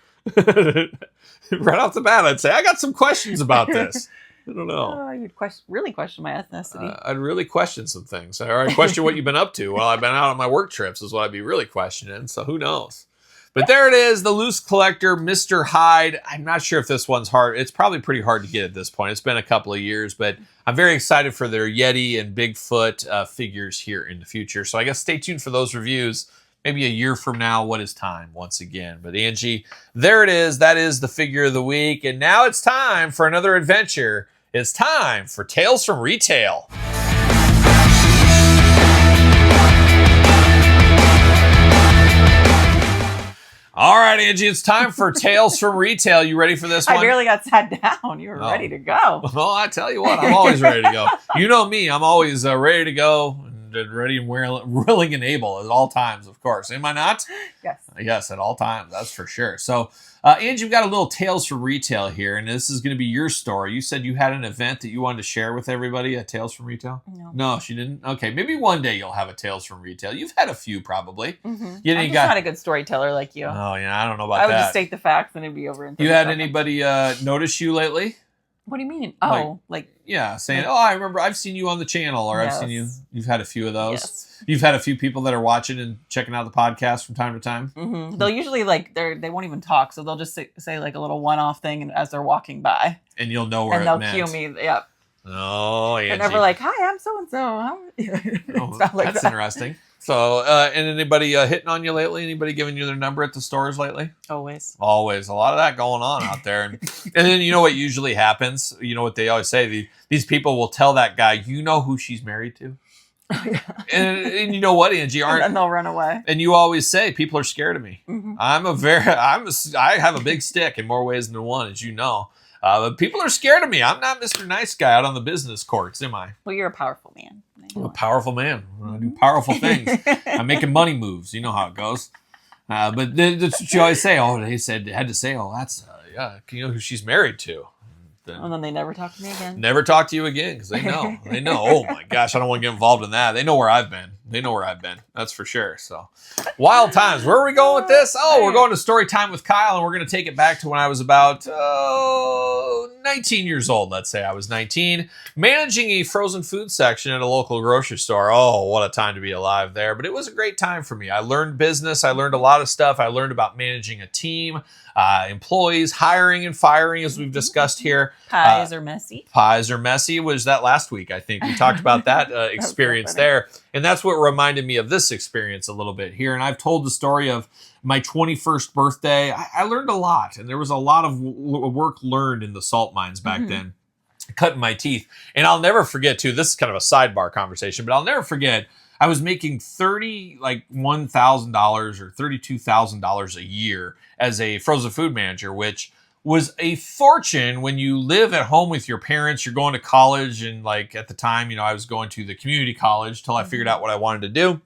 Right off the bat, I'd say, I got some questions about this. I don't know. You'd really question my ethnicity. I'd really question some things. Or I'd question what you've been up to while I've been out on my work trips is what I'd be really questioning. So who knows? But there it is, the Loose Collector, Mr. Hyde. I'm not sure if this one's hard. It's probably pretty hard to get at this point. It's been a couple of years, but I'm very excited for their Yeti and Bigfoot figures here in the future. So I guess stay tuned for those reviews. Maybe a year from now, what is time once again? But Angie, there it is. That is the figure of the week. And now it's time for another adventure. It's time for Tales from Retail. All right, Angie, it's time for Tales from Retail. You ready for this one? I barely got sat down. You were ready to go. Well, I tell you what, I'm always ready to go. You know me, I'm always ready to go. Ready and willing and able at all times, of course. Am I not? Yes. Yes, at all times. That's for sure. So, Angie, we've got a little Tales from Retail here, and this is going to be your story. You said you had an event that you wanted to share with everybody at Tales from Retail? No, she didn't? Okay, maybe one day you'll have a Tales from Retail. You've had a few, probably. Mm-hmm. I'm just not a good storyteller like you. Oh, yeah, I don't know about that. I would just state the facts and it'd be over. You had anybody notice you lately? What do you mean? Like- Oh, like Yeah, saying, "Oh, I remember I've seen you on the channel," or "I've seen you." Yes. You've had a few of those. yes. You've had a few people that are watching and checking out the podcast from time to time. They'll usually like they won't even talk, so they'll just say like a little one-off thing as they're walking by, And you'll know where and it they'll meant. cue me. Yep. Oh, Angie. They're never like, "Hi, I'm so and so." Oh, that's interesting. So, and anybody hitting on you lately? Anybody giving you their number at the stores lately? Always. Always. A lot of that going on out there. And then you know what usually happens? You know what they always say? These people will tell that guy, you know who she's married to? And you know what, Angie? And then they'll run away. And you always say, people are scared of me. Mhm. I have a big stick in more ways than one, as you know. But people are scared of me. I'm not Mr. Nice Guy out on the business courts, am I? Well, you're a powerful man. I'm a powerful man. I do powerful things. I'm making money moves. You know how it goes. But that's what you always say. Oh, they had to say, oh, that's, yeah, you know who she's married to. And then they never talk to me again. Never talk to you again because they know. They know. Oh my gosh, I don't want to get involved in that. They know where I've been. That's for sure. So, wild times. Where are we going with this? Oh, we're going to story time with Kyle, and we're going to take it back to when I was about 19 years old. Let's say I was 19, managing a frozen food section at a local grocery store. Oh, what a time to be alive there! But it was a great time for me. I learned business. I learned a lot of stuff. I learned about managing a team, employees, hiring and firing, as we've discussed here. Pies are messy. Pies are messy. Was that last week? I think we talked about that experience there. And that's what reminded me of this experience a little bit here. And I've told the story of my 21st birthday. I learned a lot. And there was a lot of work learned in the salt mines back then, cutting my teeth. And I'll never forget, too, this is kind of a sidebar conversation, but I'll never forget, I was making $1,000 or $32,000 a year as a frozen food manager, which was a fortune when you live at home with your parents. You're going to college, and like at the time, you know, I was going to the community college till I figured out what I wanted to do.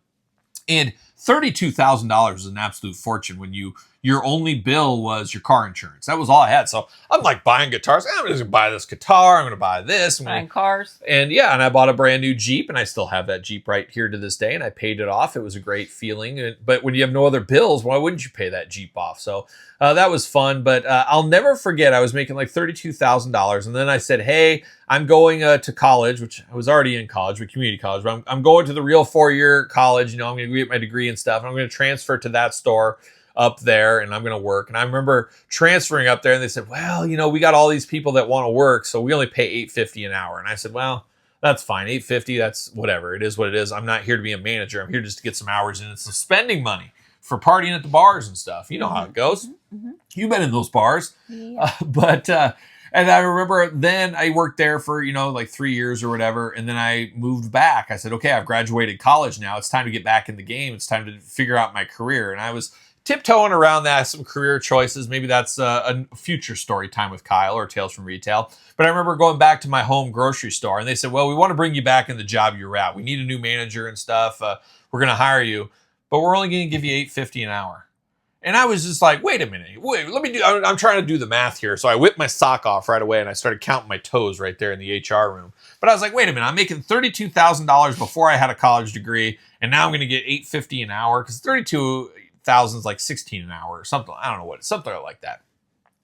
And $32,000 is an absolute fortune when your only bill was your car insurance. That was all I had. So I'm like buying guitars. I'm just gonna buy this guitar. I'm gonna buy this. Buying cars. And yeah, and I bought a brand new Jeep, and I still have that Jeep right here to this day, and I paid it off. It was a great feeling. But when you have no other bills, why wouldn't you pay that Jeep off? So that was fun. But I'll never forget, I was making like $32,000. And then I said, hey, I'm going to college, which I was already in college, but community college. But I'm going to the real 4-year college. You know, I'm going to get my degree and stuff. And I'm going to transfer to that store up there, and I'm going to work. And I remember transferring up there, and they said, well, you know, we got all these people that want to work, so we only pay $8.50 an hour. And I said, well, that's fine. $8.50, that's whatever. It is what it is. I'm not here to be a manager. I'm here just to get some hours in and some spending money for partying at the bars and stuff. You know how it goes. You've been in those bars. Yeah. And I remember then I worked there for, you know, like 3 years or whatever. And then I moved back. I said, okay, I've graduated college now. It's time to get back in the game. It's time to figure out my career. And I was tiptoeing around that, some career choices. Maybe that's a future story time with Kyle or Tales from Retail. But I remember going back to my home grocery store, and they said, well, we want to bring you back in the job you're at. We need a new manager and stuff. We're going to hire you, but we're only going to give you $8.50 an hour. And I was just like, wait a minute. Wait, I'm trying to do the math here. So I whipped my sock off right away, and I started counting my toes right there in the HR room. But I was like, wait a minute. I'm making $32,000 before I had a college degree, and now I'm going to get $8.50 an hour, because $32,000 is like $16 an hour or something. I don't know what, something like that.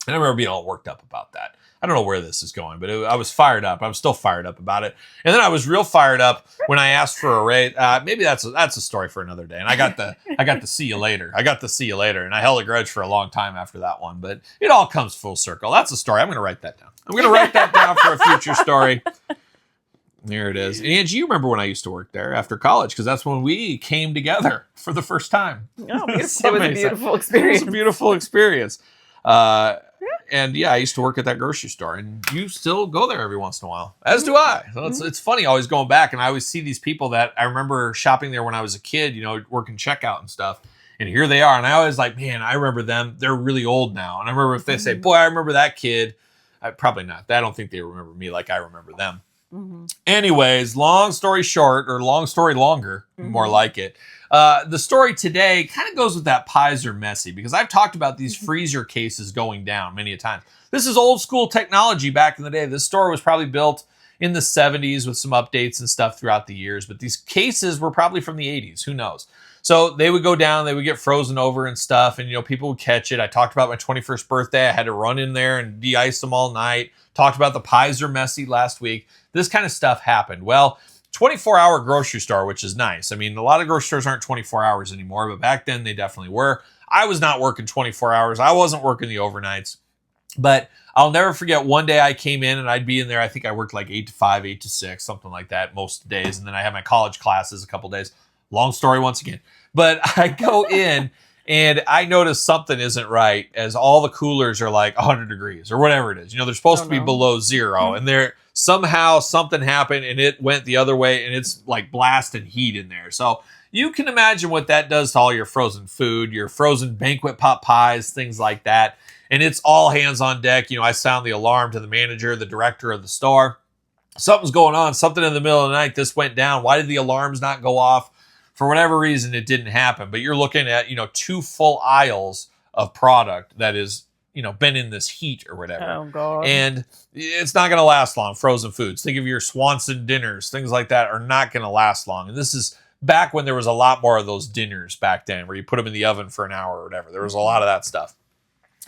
And I remember being all worked up about that. I don't know where this is going, but I was fired up. I'm still fired up about it. And then I was real fired up when I asked for a raise. Maybe that's a story for another day. And I got the see you later. And I held a grudge for a long time after that one. But it all comes full circle. That's a story. I'm going to write that down. I'm going to write that down for a future story. There it is. And Angie, you remember when I used to work there after college, because that's when we came together for the first time. Oh, it was a beautiful experience. It was a beautiful experience. And yeah, I used to work at that grocery store, and you still go there every once in a while, as do I. So it's funny always going back, and I always see these people that I remember shopping there when I was a kid, you know, working checkout and stuff. And here they are. And I always like, man, I remember them. They're really old now. And I remember if they say, boy, I remember that kid. Probably not. I don't think they remember me like I remember them. Anyways, long story short, or long story longer, more like it. The story today kind of goes with that pies are messy, because I've talked about these freezer cases going down many a time. This is old school technology back in the day. This store was probably built in the 70s with some updates and stuff throughout the years, but these cases were probably from the 80s. Who knows? So they would go down, they would get frozen over and stuff, and people would catch it. I talked about my 21st birthday. I had to run in there and de-ice them all night. Talked about the pies are messy last week. This kind of stuff happened. Well, 24-hour grocery store, which is nice. I mean, a lot of grocery stores aren't 24 hours anymore, but back then they definitely were. I was not working 24 hours. I wasn't working the overnights. But I'll never forget one day I came in and I'd be in there. I think I worked like 8 to 5, 8 to 6, something like that most days. And then I had my college classes a couple days. Long story once again. But I go in and I notice something isn't right as all the coolers are like 100 degrees or whatever it is. They're supposed to be below zero. And they're somehow something happened and it went the other way and it's like blasting heat in there. So you can imagine what that does to all your frozen food, your frozen banquet pot pies, things like that. And it's all hands on deck. I sound the alarm to the manager, the director of the store. Something's going on. Something in the middle of the night. This went down. Why did the alarms not go off? For whatever reason, it didn't happen. But you're looking at, 2 full aisles of product that is, been in this heat or whatever. Oh, God. And it's not going to last long. Frozen foods. Think of your Swanson dinners. Things like that are not going to last long. And this is back when there was a lot more of those dinners back then where you put them in the oven for an hour or whatever. There was a lot of that stuff.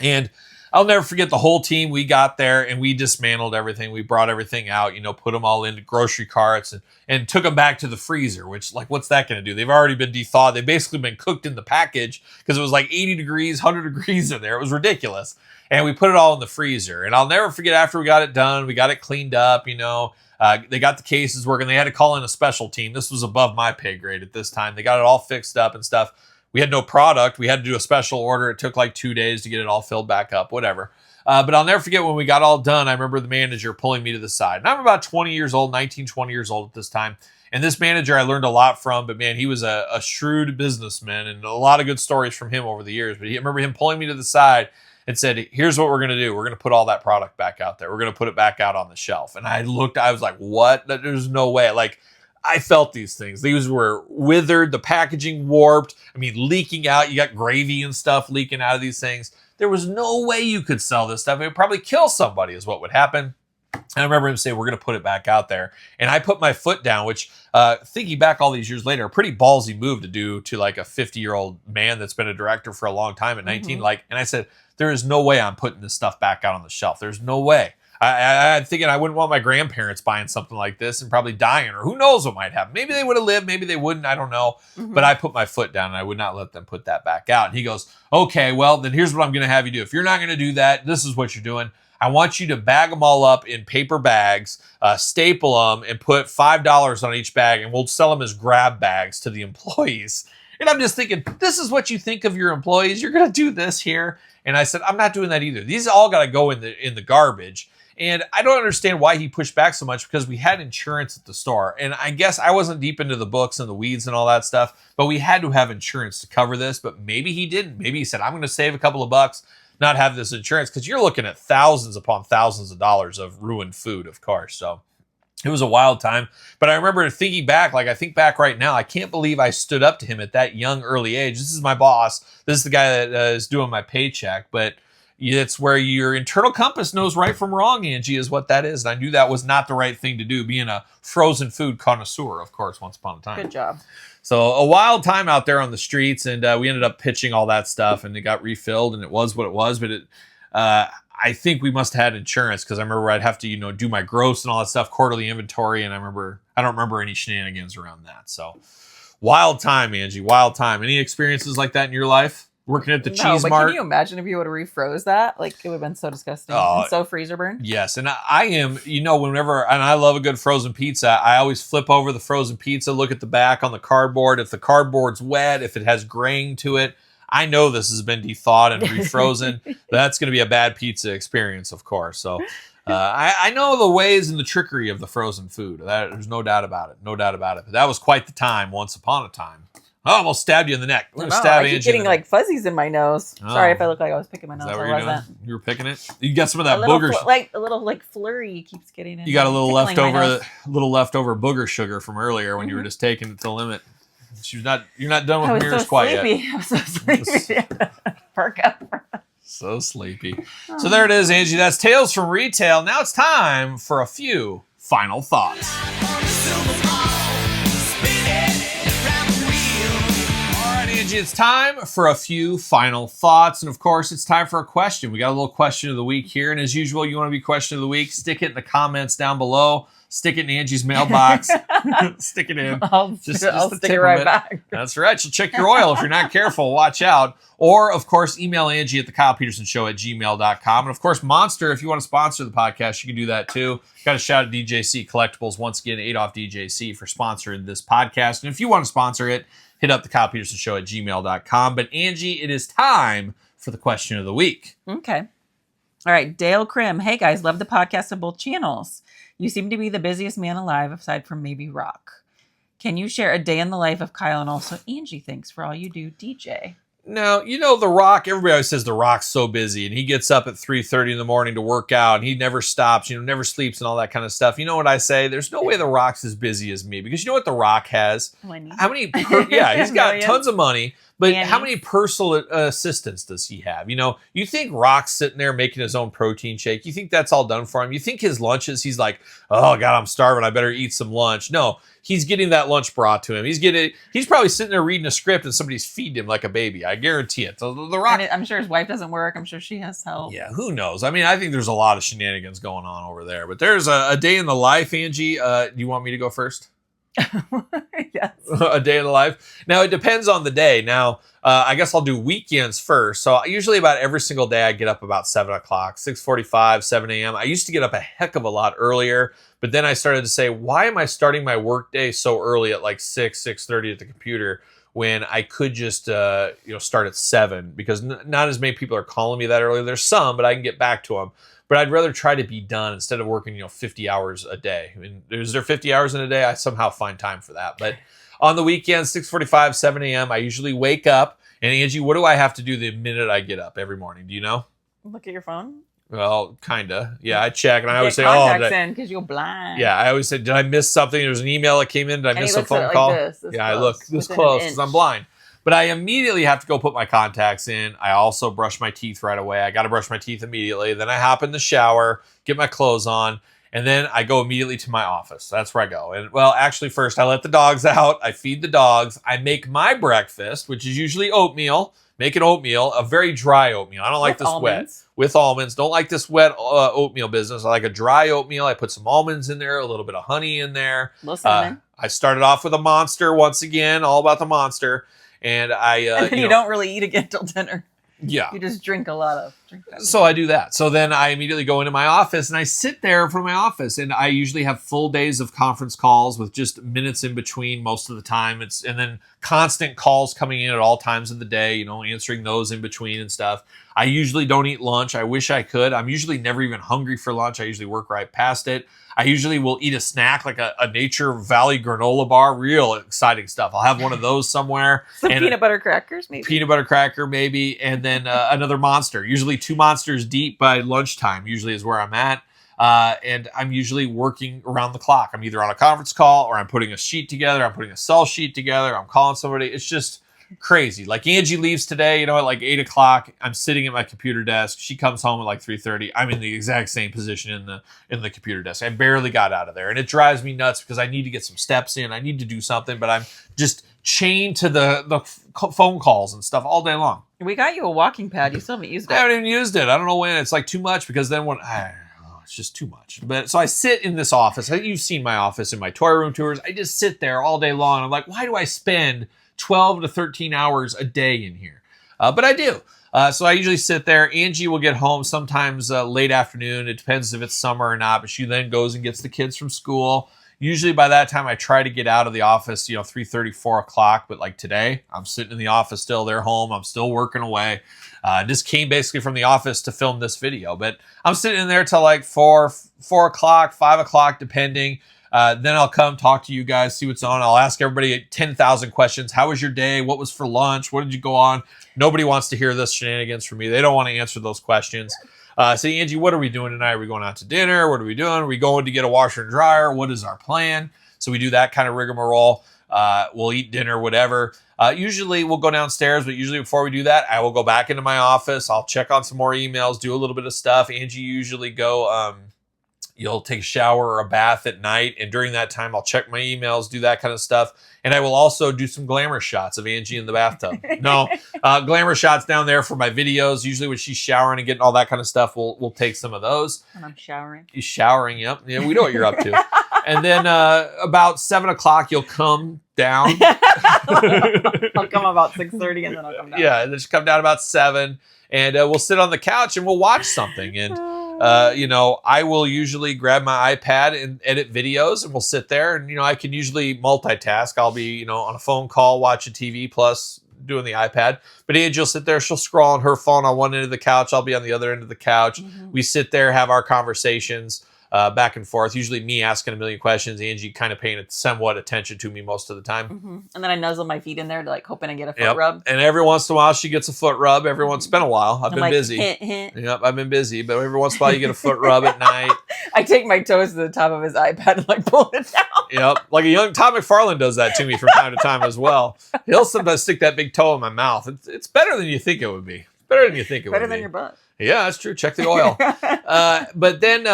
And I'll never forget the whole team. We got there and we dismantled everything. We brought everything out, put them all into grocery carts and took them back to the freezer, which, like, what's that going to do? They've already been thawed. They've basically been cooked in the package because it was like 80 degrees, 100 degrees in there. It was ridiculous. And we put it all in the freezer. And I'll never forget after we got it done, we got it cleaned up, they got the cases working. They had to call in a special team. This was above my pay grade at this time. They got it all fixed up and stuff. We had no product. We had to do a special order. It took like 2 days to get it all filled back up, whatever. But I'll never forget when we got all done, I remember the manager pulling me to the side. And I'm about 20 years old, 19, 20 years old at this time. And this manager I learned a lot from, but man, he was a shrewd businessman and a lot of good stories from him over the years. But I remember him pulling me to the side and said, here's what we're going to do. We're going to put all that product back out there. We're going to put it back out on the shelf. And I was like, what? There's no way. Like, I felt these things. These were withered, the packaging warped. Leaking out. You got gravy and stuff leaking out of these things. There was no way you could sell this stuff. It would probably kill somebody is what would happen. And I remember him saying, we're going to put it back out there. And I put my foot down, which thinking back all these years later, a pretty ballsy move to do to like a 50-year-old man that's been a director for a long time at 19. And I said, there is no way I'm putting this stuff back out on the shelf. There's no way. I'm thinking I wouldn't want my grandparents buying something like this and probably dying, or who knows what might happen. Maybe they would have lived, maybe they wouldn't, I don't know. But I put my foot down and I would not let them put that back out. And he goes, okay, well, then here's what I'm going to have you do. If you're not going to do that, this is what you're doing. I want you to bag them all up in paper bags, staple them, and put $5 on each bag, and we'll sell them as grab bags to the employees. And I'm just thinking, this is what you think of your employees? You're going to do this here? And I said, I'm not doing that either. These all got to go in the garbage. And I don't understand why he pushed back so much, because we had insurance at the store. And I guess I wasn't deep into the books and the weeds and all that stuff, but we had to have insurance to cover this. But maybe he didn't. Maybe he said, I'm going to save a couple of bucks, not have this insurance, because you're looking at thousands upon thousands of dollars of ruined food, of course. So it was a wild time. But I remember thinking back, like I think back right now, I can't believe I stood up to him at that young, early age. This is my boss. This is the guy that is doing my paycheck. But it's where your internal compass knows right from wrong, Angie, is what that is. And I knew that was not the right thing to do, being a frozen food connoisseur, of course, once upon a time. Good job. So a wild time out there on the streets, and we ended up pitching all that stuff, and it got refilled, and it was what it was. But I think we must have had insurance, because I remember I'd have to, do my gross and all that stuff, quarterly inventory, and I don't remember any shenanigans around that. So wild time, Angie, wild time. Any experiences like that in your life? Working at the cheese but mart. Can you imagine if you would have refroze that? Like, it would have been so disgusting and so freezer burn. Yes, and I am, whenever, and I love a good frozen pizza, I always flip over the frozen pizza, look at the back on the cardboard. If the cardboard's wet, if it has grain to it, I know this has been thawed and refrozen. That's going to be a bad pizza experience, of course. So I know the ways and the trickery of the frozen food. There's no doubt about it. No doubt about it. But that was quite the time once upon a time. Oh, I almost stabbed you in the neck. I'm going to stab I keep Angie getting like fuzzies in my nose. Oh. Sorry if I look like I was picking my nose. Is that what I you're wasn't. doing? You were picking it? You got some of that a little booger. a little flurry keeps getting in. You got a little tickling my nose. leftover booger sugar from earlier when you were just taking it to the limit. You're not done I with was mirrors so quite sleepy. yet. I was so sleepy. Perk up. So sleepy. So there it is, Angie. That's Tales from Retail. Now it's time for a few final thoughts. Angie, it's time for a few final thoughts. And of course, it's time for a question. We got a little question of the week here. And as usual, you want to be question of the week, stick it in the comments down below. Stick it in Angie's mailbox. Stick it in. I'll stick it right back. That's right. She'll check your oil if you're not careful. Watch out. Or, of course, email Angie at thekylepetersonshow@gmail.com. And, of course, Monster, if you want to sponsor the podcast, you can do that, too. Got to shout out DJC Collectibles. Once again, Adolf DJC for sponsoring this podcast. And if you want to sponsor it, hit up thekylepetersonshow@gmail.com. But, Angie, it is time for the question of the week. Okay. All right. Dale Krim. Hey, guys. Love the podcast on both channels. You seem to be the busiest man alive, aside from maybe Rock. Can you share a day in the life of Kyle and also Angie? Thanks for all you do, DJ. Now, you know, The Rock, everybody always says The Rock's so busy, and he gets up at 3:30 in the morning to work out, and he never stops, never sleeps and all that kind of stuff. You know what I say? There's no way The Rock's as busy as me, because you know what The Rock has? Money. How many? He's got tons of money, but Annie. How many personal assistants does he have? You think Rock's sitting there making his own protein shake? You think that's all done for him? You think his lunches, he's like, oh God, I'm starving, I better eat some lunch. No, he's getting that lunch brought to him. He's probably sitting there reading a script and somebody's feeding him like a baby. I guarantee it. So the Rock, And I'm sure his wife doesn't work. I'm sure she has help. yeah, who knows? I mean, I think there's a lot of shenanigans going on over there. But there's a day in the life, Angie. Do you want me to go first? Yes. A day in the life. Now, it depends on the day. Now, I guess I'll do weekends first. So usually about every single day I get up about 7 o'clock, 6:45, 7 a.m. I used to get up a heck of a lot earlier, but then I started to say, why am I starting my work day so early at like 6:30 at the computer when I could just start at 7? Because not as many people are calling me that early. There's some, but I can get back to them. But I'd rather try to be done instead of working 50 hours a day. I mean, is there 50 hours in a day? I somehow find time for that. But on the weekends, 6:45, 7 a.m., I usually wake up. And Angie, what do I have to do the minute I get up every morning? Do you know? Look at your phone. Well, kind of. Yeah, I check. And I always say, contacts in because you're blind. Yeah, I always say, did I miss something? There's an email that came in. Did I miss a phone call? I look this close because I'm blind. But I immediately have to go put my contacts in. I also brush my teeth right away. I got to brush my teeth immediately. Then I hop in the shower, get my clothes on, and then I go immediately to my office. That's where I go. And well, actually first I let the dogs out. I feed the dogs. I make my breakfast, which is usually oatmeal. Make an oatmeal, a very dry oatmeal. I don't like this wet. With almonds. Don't like this wet oatmeal business. I like a dry oatmeal. I put some almonds in there, a little bit of honey in there. A little cinnamon. I started off with a Monster once again, all about the Monster. And and then you don't really eat again till dinner. Yeah. You just drink a lot of. So I do that. So then I immediately go into my office and I sit there for my office. And I usually have full days of conference calls with just minutes in between most of the time. And then constant calls coming in at all times of the day, answering those in between and stuff. I usually don't eat lunch. I wish I could. I'm usually never even hungry for lunch. I usually work right past it. I usually will eat a snack like a Nature Valley granola bar. Real exciting stuff. I'll have one of those somewhere. Some peanut butter crackers, maybe. Peanut butter cracker, maybe. And then another Monster. Usually 2 Monsters deep by lunchtime, usually is where I'm at. And I'm usually working around the clock. I'm either on a conference call or I'm putting a sheet together. I'm putting a sell sheet together. I'm calling somebody. It's just crazy. Like Angie leaves today, at like 8 o'clock. I'm sitting at my computer desk. She comes home at like 3:30. I'm in the exact same position in the computer desk. I barely got out of there. And it drives me nuts because I need to get some steps in. I need to do something, but I'm just chained to the phone calls and stuff all day long. We got you a walking pad. You still haven't used it. I haven't even used it. I don't know when. It's like too much because then it's just too much. But so I sit in this office. You've seen my office in my toy room tours. I just sit there all day long. I'm like, why do I spend 12 to 13 hours a day in here? But I do. So I usually sit there. Angie will get home sometimes late afternoon. It depends if it's summer or not. But she then goes and gets the kids from school. Usually by that time, I try to get out of the office, 3:30, 4 o'clock. But like today, I'm sitting in the office still. They're home. I'm still working away. Just came basically from the office to film this video. But I'm sitting in there till like 4 o'clock, 5 o'clock, depending. Then I'll come talk to you guys, see what's on. I'll ask everybody 10,000 questions. How was your day? What was for lunch? What did you go on? Nobody wants to hear this shenanigans from me. They don't want to answer those questions. So Angie, what are we doing tonight? Are we going out to dinner? What are we doing? Are we going to get a washer and dryer? What is our plan? So we do that kind of rigmarole. We'll eat dinner, whatever. Usually we'll go downstairs, but usually before we do that, I will go back into my office. I'll check on some more emails, do a little bit of stuff. Angie usually go You'll take a shower or a bath at night. And during that time, I'll check my emails, do that kind of stuff. And I will also do some glamour shots of Angie in the bathtub. No, glamour shots down there for my videos. Usually when she's showering and getting all that kind of stuff, we'll take some of those. When I'm showering. You're showering, yep. Yeah, we know what you're up to. And then about 7 o'clock, you'll come down. I'll come about 6:30 and then I'll come down. Yeah, and then just come down about 7. And we'll sit on the couch and we'll watch something. And, I will usually grab my iPad and edit videos and we'll sit there. And, I can usually multitask. I'll be, on a phone call, watching TV plus doing the iPad. But Angie will sit there. She'll scroll on her phone on one end of the couch. I'll be on the other end of the couch. Mm-hmm. We sit there, have our conversations. Back and forth, usually me asking a million questions, Angie kind of paying somewhat attention to me most of the time. Mm-hmm. And then I nuzzle my feet in there to hoping I get a foot rub. And every once in a while she gets a foot rub. Every once, it's been a while. I've been busy. Hint, hint. Yep, I've been busy, but every once in a while you get a foot rub at night. I take my toes to the top of his iPad and pull it down. Yep, like a young Tom McFarlane does that to me from time to time as well. He'll sometimes stick that big toe in my mouth. It's better than you think it would be. Better than you think it would be. Better than your butt. Yeah, that's true. Check the oil. But then,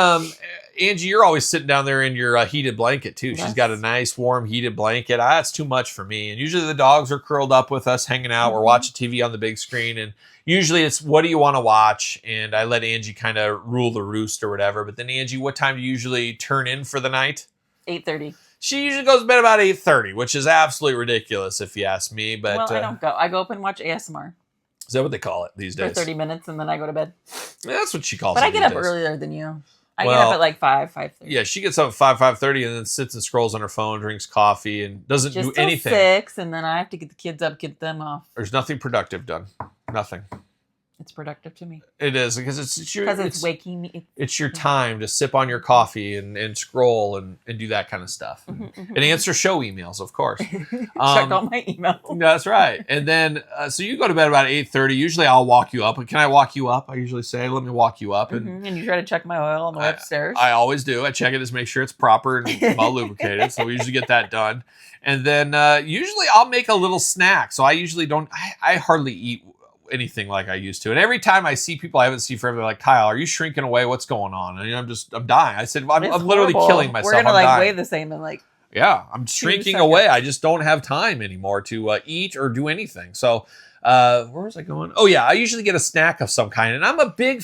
Angie, you're always sitting down there in your heated blanket, too. Yes. She's got a nice, warm, heated blanket. That's too much for me. And usually the dogs are curled up with us, hanging out. Mm-hmm. We're watching TV on the big screen. And usually it's, what do you want to watch? And I let Angie kind of rule the roost or whatever. But then, Angie, what time do you usually turn in for the night? 8:30. She usually goes to bed about 8:30, which is absolutely ridiculous if you ask me. But well, I don't go. I go up and watch ASMR. Is that what they call it these days? For 30 minutes, and then I go to bed. Yeah, that's what she calls it. But I get up earlier than you. I get up at 5:30. Yeah, she gets up at 5:30, and then sits and scrolls on her phone, drinks coffee, and doesn't do anything. 6, and then I have to get the kids up, get them off. There's nothing productive done. Nothing. It's productive to me. It is, because it's waking me. It's your time to sip on your coffee and scroll and do that kind of stuff. And answer show emails, of course. Check all my emails. That's right. And then, so you go to bed about 8:30. Usually I'll walk you up. Can I walk you up? I usually say, let me walk you up. And you try to check my oil on the way upstairs? I always do. I check it to make sure it's proper and well lubricated. So we usually get that done. And then usually I'll make a little snack. So I usually I hardly eat anything like I used to. And every time I see people I haven't seen forever, they're like, Kyle, are you shrinking away? What's going on? And I'm dying. I said, I'm literally killing myself. We're going to weigh the same in yeah, I'm shrinking away. I just don't have time anymore to eat or do anything. So where was I going? Oh yeah, I usually get a snack of some kind, and I'm a big.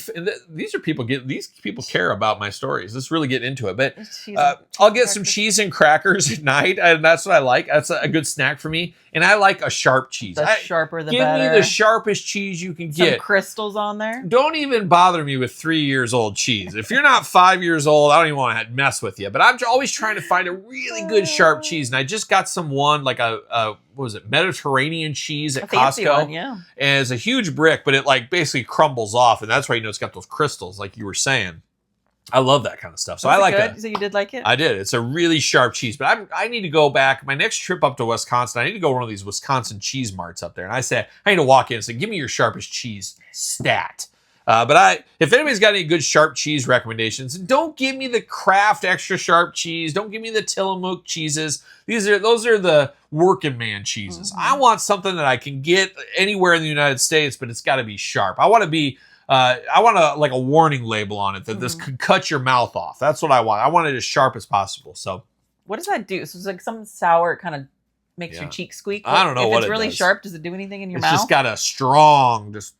These people care about my stories. Let's really get into it. But I'll get some cheese and crackers at night, and that's what I like. That's a good snack for me. And I like a sharp cheese. The sharper the better. Give me the sharpest cheese you can get. Some crystals on there. Don't even bother me with 3 years old cheese. If you're not 5 years old, I don't even want to mess with you. But I'm always trying to find a really good sharp cheese. And I just got like what was it, Mediterranean cheese at Costco. One, yeah. And it's a huge brick, but it basically crumbles off. And that's why it's got those crystals, like you were saying. I love that kind of stuff. So I like that. So you did like it? I did. It's a really sharp cheese. But I need to go back. My next trip up to Wisconsin, I need to go to one of these Wisconsin cheese marts up there. And I need to walk in and say, give me your sharpest cheese stat. But if anybody's got any good sharp cheese recommendations, don't give me the Kraft extra sharp cheese. Don't give me the Tillamook cheeses. Those are the working man cheeses. Mm-hmm. I want something that I can get anywhere in the United States, but it's got to be sharp. I want a warning label on it that this could cut your mouth off. That's what I want. I want it as sharp as possible. So what does that do? So it's like something sour. It kind of makes your cheeks squeak. I don't know what it does. If it's really sharp, does it do anything in your mouth? It's just got a strong, just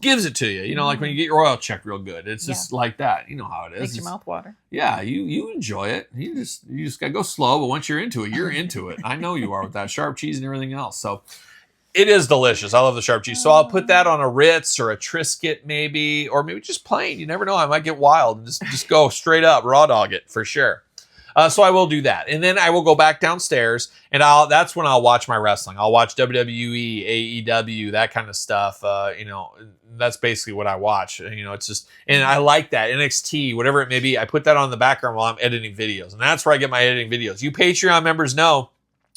gives it to you. Like when you get your oil checked real good. It's just like that. You know how it is. Makes your mouth water. Yeah, you enjoy it. You just gotta go slow, but once you're into it, you're into it. I know you are with that sharp cheese and everything else. So it is delicious. I love the sharp cheese. So I'll put that on a Ritz or a Triscuit maybe, or maybe just plain. You never know. I might get wild and just go straight up, raw dog it for sure. So I will do that. And then I will go back downstairs and that's when I'll watch my wrestling. I'll watch WWE, AEW, that kind of stuff. That's basically what I watch. It's just, and I like that. NXT, whatever it may be, I put that on the background while I'm editing videos. And that's where I get my editing videos. You Patreon members know,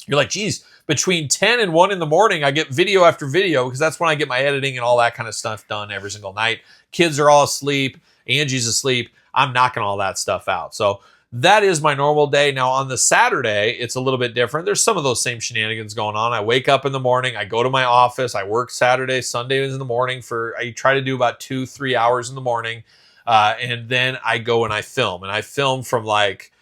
you're like, geez, between 10 and 1 in the morning, I get video after video because that's when I get my editing and all that kind of stuff done every single night. Kids are all asleep. Angie's asleep. I'm knocking all that stuff out. So that is my normal day. Now, on the Saturday, it's a little bit different. There's some of those same shenanigans going on. I wake up in the morning. I go to my office. I work Saturday, Sundays in the morning I try to do about 2-3 hours in the morning. And then I go and I film. And I film from like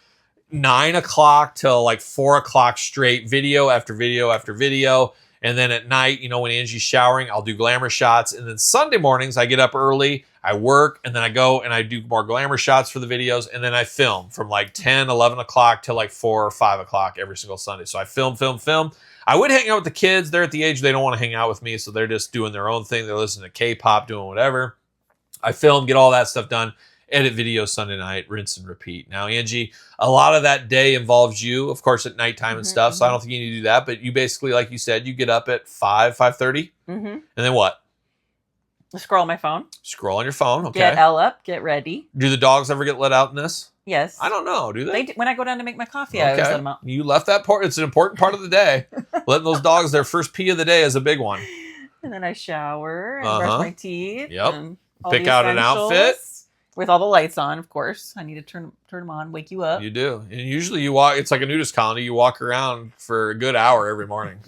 9 o'clock till like 4 o'clock straight, video after video after video. And then at night, when Angie's showering, I'll do glamour shots. And then Sunday mornings, I get up early, I work, and then I go and I do more glamour shots for the videos. And then I film from like 10, 11 o'clock till like 4 or 5 o'clock every single Sunday. So I film. I would hang out with the kids. They're at the age they don't want to hang out with me. So they're just doing their own thing. They're listening to K-pop, doing whatever. I film, get all that stuff done, edit videos Sunday night, rinse and repeat. Now, Angie, a lot of that day involves you, of course, at nighttime and stuff. So I don't think you need to do that. But you basically, like you said, you get up at 5:30. And then what? Scroll my phone. Scroll on your phone. Okay. Get Elle up. Get ready. Do the dogs ever get let out in this? Yes. I don't know. Do they? When I go down to make my coffee, I always let them out. You left that part. It's an important part of the day. Letting those dogs, their first pee of the day is a big one. And then I shower and brush my teeth. Yep. And pick out an outfit. With all the lights on, of course. I need to turn them on, wake you up. You do. And usually you walk, it's like a nudist colony. You walk around for a good hour every morning.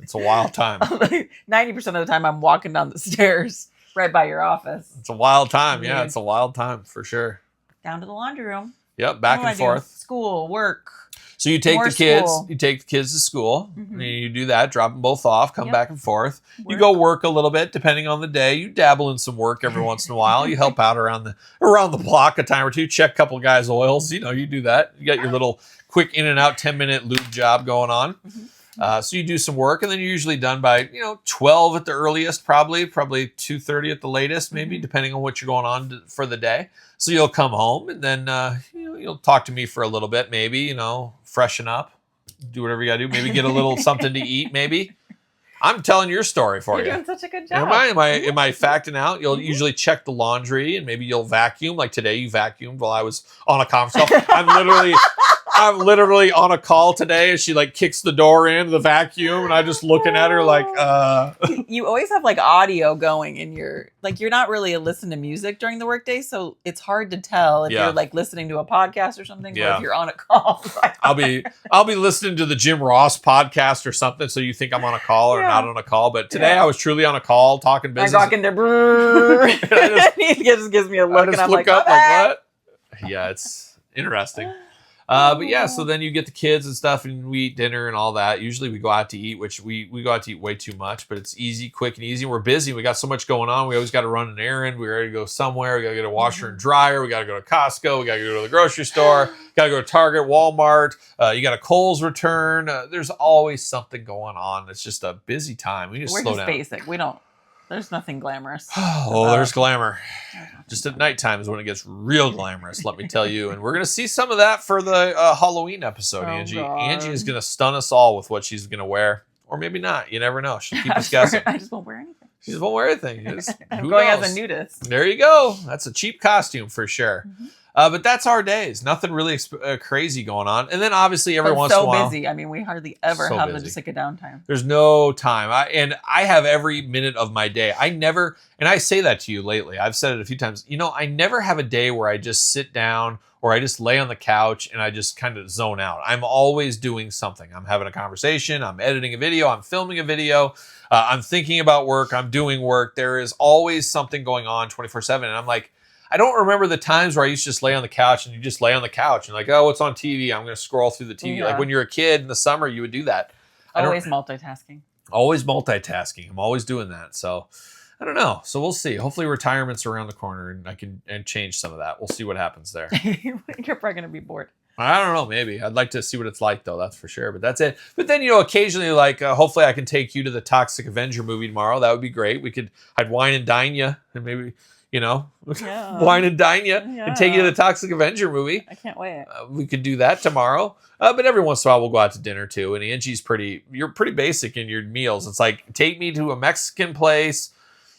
It's a wild time. 90% of the time I'm walking down the stairs right by your office. It's a wild time. Yeah, it's a wild time for sure. Down to the laundry room. Yep, back and forth. School, work. So you take the kids, school. you take the kids to school, and you do that, drop them both off, come back and forth. Work. You go work a little bit, depending on the day. You dabble in some work every once in a while. You help out around the block a time or two, check a couple of guys' oils. You do that. You got your little quick in and out 10-minute lube job going on. So you do some work, and then you're usually done by 12 at the earliest, probably 2:30 at the latest, maybe depending on what you're going on for the day. So you'll come home, and then you'll talk to me for a little bit, maybe freshen up, do whatever you gotta do, maybe get a little something to eat, maybe. I'm telling your story for you. You're doing such a good job. Am I facting out? You'll usually check the laundry, and maybe you'll vacuum. Like today, you vacuumed while I was on a conference call. I'm literally on a call today, and she like kicks the door in the vacuum, and I'm just looking at her like, You always have like audio going in you're not really listening to music during the workday, so it's hard to tell if you're like listening to a podcast or something, or if you're on a call. I'll be listening to the Jim Ross podcast or something, so you think I'm on a call or not on a call. But today I was truly on a call talking business. I walk in there, he just gives me a look, and I'm like, what? Yeah, it's interesting. But yeah, so then you get the kids and stuff, and we eat dinner and all that. Usually we go out to eat, which we go out to eat way too much, but it's easy, quick, and easy. We're busy. We got so much going on. We always got to run an errand. We got to go somewhere. We got to get a washer and dryer. We got to go to Costco. We got to go to the grocery store. Got to go to Target, Walmart. You got a Kohl's return. There's always something going on. It's just a busy time. We just slow down. We're just basic. There's nothing glamorous. There's glamour. Just at nighttime is when it gets real glamorous, let me tell you. And we're going to see some of that for the Halloween episode, Angie. God. Angie is going to stun us all with what she's going to wear. Or maybe not. You never know. She'll keep us guessing. I just won't wear anything. She just won't wear anything. I'm going as a nudist. There you go. That's a cheap costume for sure. But that's our days. Nothing really crazy going on. And then obviously every once in a while. So busy. I mean, we hardly ever have just like a downtime. There's no time. I have every minute of my day. I never, and I say that to you lately. I've said it a few times. I never have a day where I just sit down or I just lay on the couch and I just kind of zone out. I'm always doing something. I'm having a conversation. I'm editing a video. I'm filming a video. I'm thinking about work. I'm doing work. There is always something going on 24/7. And I'm like, I don't remember the times where I used to just lay on the couch and you just lay on the couch and like, oh, what's on TV? I'm going to scroll through the TV. Yeah. Like when you're a kid in the summer, you would do that. Always multitasking. Always multitasking. I'm always doing that. So I don't know. So we'll see. Hopefully retirement's around the corner and I can change some of that. We'll see what happens there. You're probably going to be bored. I don't know. Maybe. I'd like to see what it's like though. That's for sure. But that's it. But then, occasionally like hopefully I can take you to the Toxic Avenger movie tomorrow. That would be great. I'd wine and dine you and maybe... wine and dine you and take you to the Toxic Avenger movie. I can't wait. We could do that tomorrow. But every once in a while, we'll go out to dinner too. And Angie's you're pretty basic in your meals. It's like, take me to a Mexican place,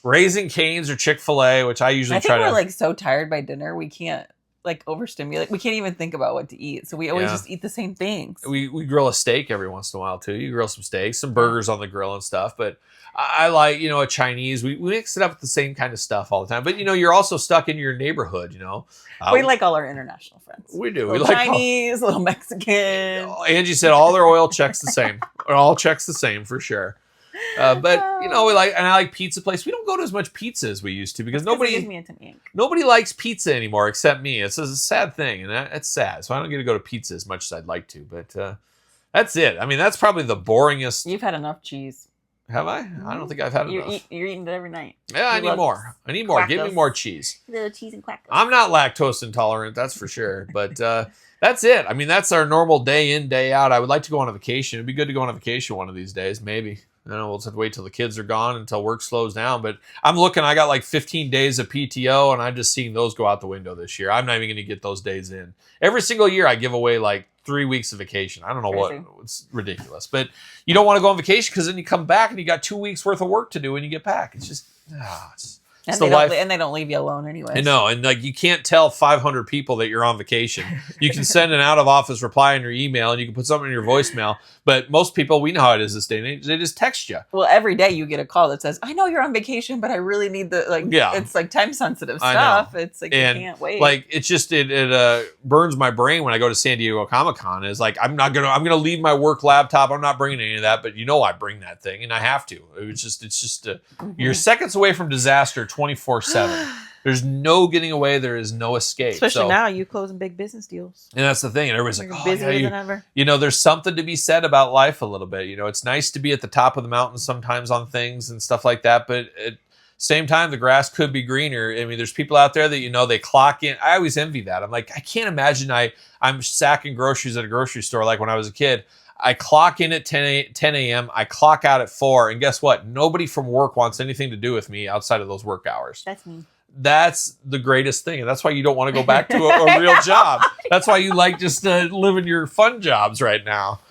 Raising Cane's or Chick-fil-A, which I usually try to. I think we're like so tired by dinner. We can't like overstimulate. We can't even think about what to eat. So we always just eat the same things. We grill a steak every once in a while too. You grill some steaks, some burgers on the grill and stuff. But I like, a Chinese. We mix it up with the same kind of stuff all the time. But, you're also stuck in your neighborhood, we like all our international friends. We do. We like Chinese, a little Mexican. Angie said all their oil checks the same. It all checks the same for sure. But you know, and I like pizza place. We don't go to as much pizza as we used to because It gives me a tummy ache. nobody likes pizza anymore except me. It's a sad thing, and it's sad. So I don't get to go to pizza as much as I'd like to. But that's it. I mean, that's probably the boringest. You've had enough cheese. Have I? I don't think I've had enough. You're eating it every night. Yeah, I need more. I need more. Give me more cheese. Little cheese and crackers. I'm not lactose intolerant, that's for sure. But that's it. I mean, that's our normal day in, day out. I would like to go on a vacation. It'd be good to go on a vacation one of these days, maybe. I don't know, we'll just have to wait till the kids are gone until work slows down. But I'm looking, I got like 15 days of PTO, and I'm just seeing those go out the window this year. I'm not even going to get those days in. Every single year, I give away like 3 weeks of vacation. I don't know Crazy. what. It's ridiculous. But you don't want to go on vacation because then you come back and you got 2 weeks worth of work to do when you get back. It's just, it's the life. And they don't leave you alone anyway. I know, and like you can't tell 500 people that you're on vacation. You can send an out of office reply in your email, and you can put something in your voicemail. But most people, we know how it is this day and age. They just text you. Well, every day you get a call that says, "I know you're on vacation, but I really need the It's like time sensitive stuff. It's like and you can't wait. Like it's just it burns my brain when I go to San Diego Comic-Con. Is like I'm gonna leave my work laptop. I'm not bringing any of that. But you know I bring that thing, and I have to. It's just you're seconds away from disaster 24/7. There's no getting away. There is no escape. Especially now, you closing big business deals. And that's the thing. And everybody's like, You're oh, busier yeah, than ever. You know, there's something to be said about life a little bit. You know, it's nice to be at the top of the mountain sometimes on things and stuff like that. But at the same time, the grass could be greener. I mean, there's people out there that, you know, they clock in. I always envy that. I'm like, I can't imagine I'm sacking groceries at a grocery store like when I was a kid. I clock in at 10 a.m. I clock out at 4. And guess what? Nobody from work wants anything to do with me outside of those work hours. That's me. That's the greatest thing. And that's why you don't want to go back to a real job. That's why you like just living your fun jobs right now.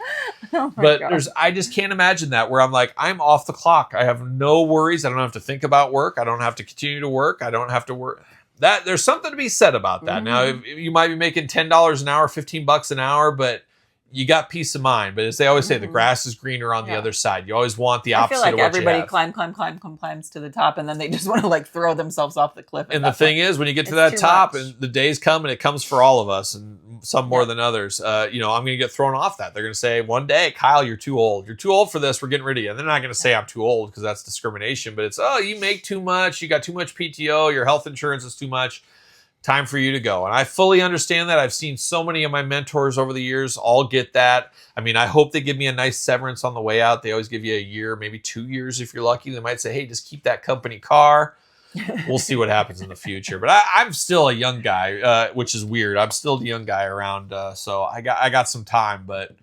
Oh my But God. I just can't imagine that where I'm like, I'm off the clock. I have no worries. I don't have to think about work. I don't have to continue to work. I don't have to work. There's something to be said about that. Now, if you might be making $10 an hour, $15 an hour, but you got peace of mind. But as they always say, the grass is greener on the other side. You always want the opposite. I feel like of what everybody you have. climbs to the top, and then they just want to like throw themselves off the cliff. And the thing is, when you get to that top, and the days come, and it comes for all of us, and some more than others, you know, I'm going to get thrown off that. They're going to say, one day, Kyle, you're too old. You're too old for this. We're getting rid of you. And they're not going to say I'm too old because that's discrimination. But it's, oh, you make too much. You got too much PTO. Your health insurance is too much. Time for you to go. And I fully understand that. I've seen so many of my mentors over the years all get that. I mean, I hope they give me a nice severance on the way out. They always give you a year, maybe 2 years if you're lucky. They might say, hey, just keep that company car. We'll see what happens in the future. But I'm still a young guy, which is weird. I'm still the young guy around. So I got some time. But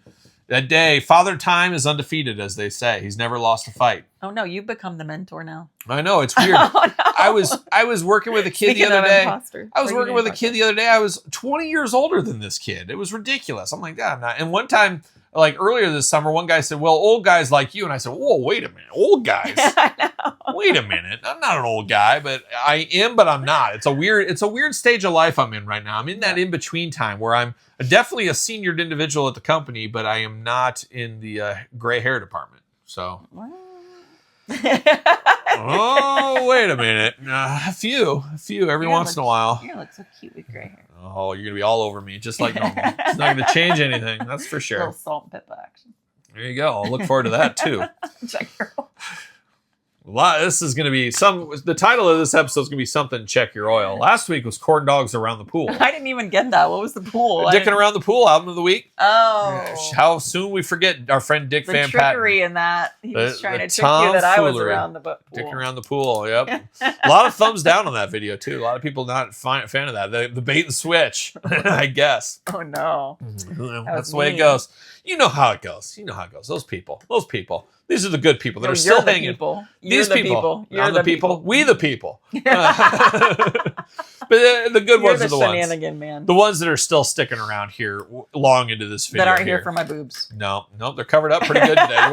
that day, Father Time is undefeated, as they say. He's never lost a fight. Oh no, you've become the mentor now. I know, it's weird. Oh, no. I was working with a kid Speaking the other of day. imposter. I was working with a kid the other day. I was 20 years older than this kid. It was ridiculous. I'm like, I'm not. And one time, like earlier this summer, one guy said, well, old guys like you. And I said, whoa, wait a minute. Old guys? I know. Wait a minute. I'm not an old guy, but I am, but I'm not. It's a weird stage of life I'm in right now. I'm in that in-between time where I'm definitely a senior individual at the company, but I am not in the gray hair department. So... oh, wait a minute. A few every once in a while. You look so cute with gray hair. Oh, you're going to be all over me, just like normal. It's not going to change anything, that's for A sure. little salt and pepper action. There you go. I'll look forward to that, too. Check your oil. This is going to be the title of this episode is going to be something, check your oil. Last week was corn dogs around the pool. I didn't even get that. What was the pool? Dicking Around the Pool, album of the week. Oh. How soon we forget our friend Dick The Van trickery Patten. in that. He was trying to trick you tomfoolery. that I was around the pool. Dicking Around the Pool, yep. A lot of thumbs down on that video, too. A lot of people not a fan of that. The bait and switch, I guess. Oh, no. That's the way it goes. You know how it goes. Those people. These are the good people that are still hanging. These people. You're I'm the people. We the people. But the good You're ones the are the ones. shenanigan man. The ones that are still sticking around here long into this video. That aren't here for my boobs. No, they're covered up pretty good today.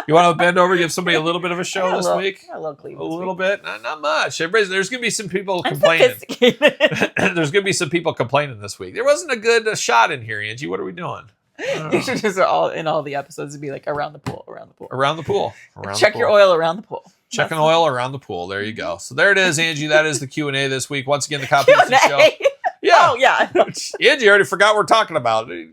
You want to bend over, give somebody a little bit of a show this week? A little clean. A little bit, not much. There's going to be some people complaining. There's going to be some people complaining this week. There wasn't a good shot in here, Angie. What are we doing? You should just all the episodes be like around the pool. Check your oil around the pool. Checking oil around the pool. There you go. So there it is, Angie. That is the Q&A this week. Once again, the copy of the show. Yeah, Yeah. Oh, yeah. Angie already forgot what we're talking about. I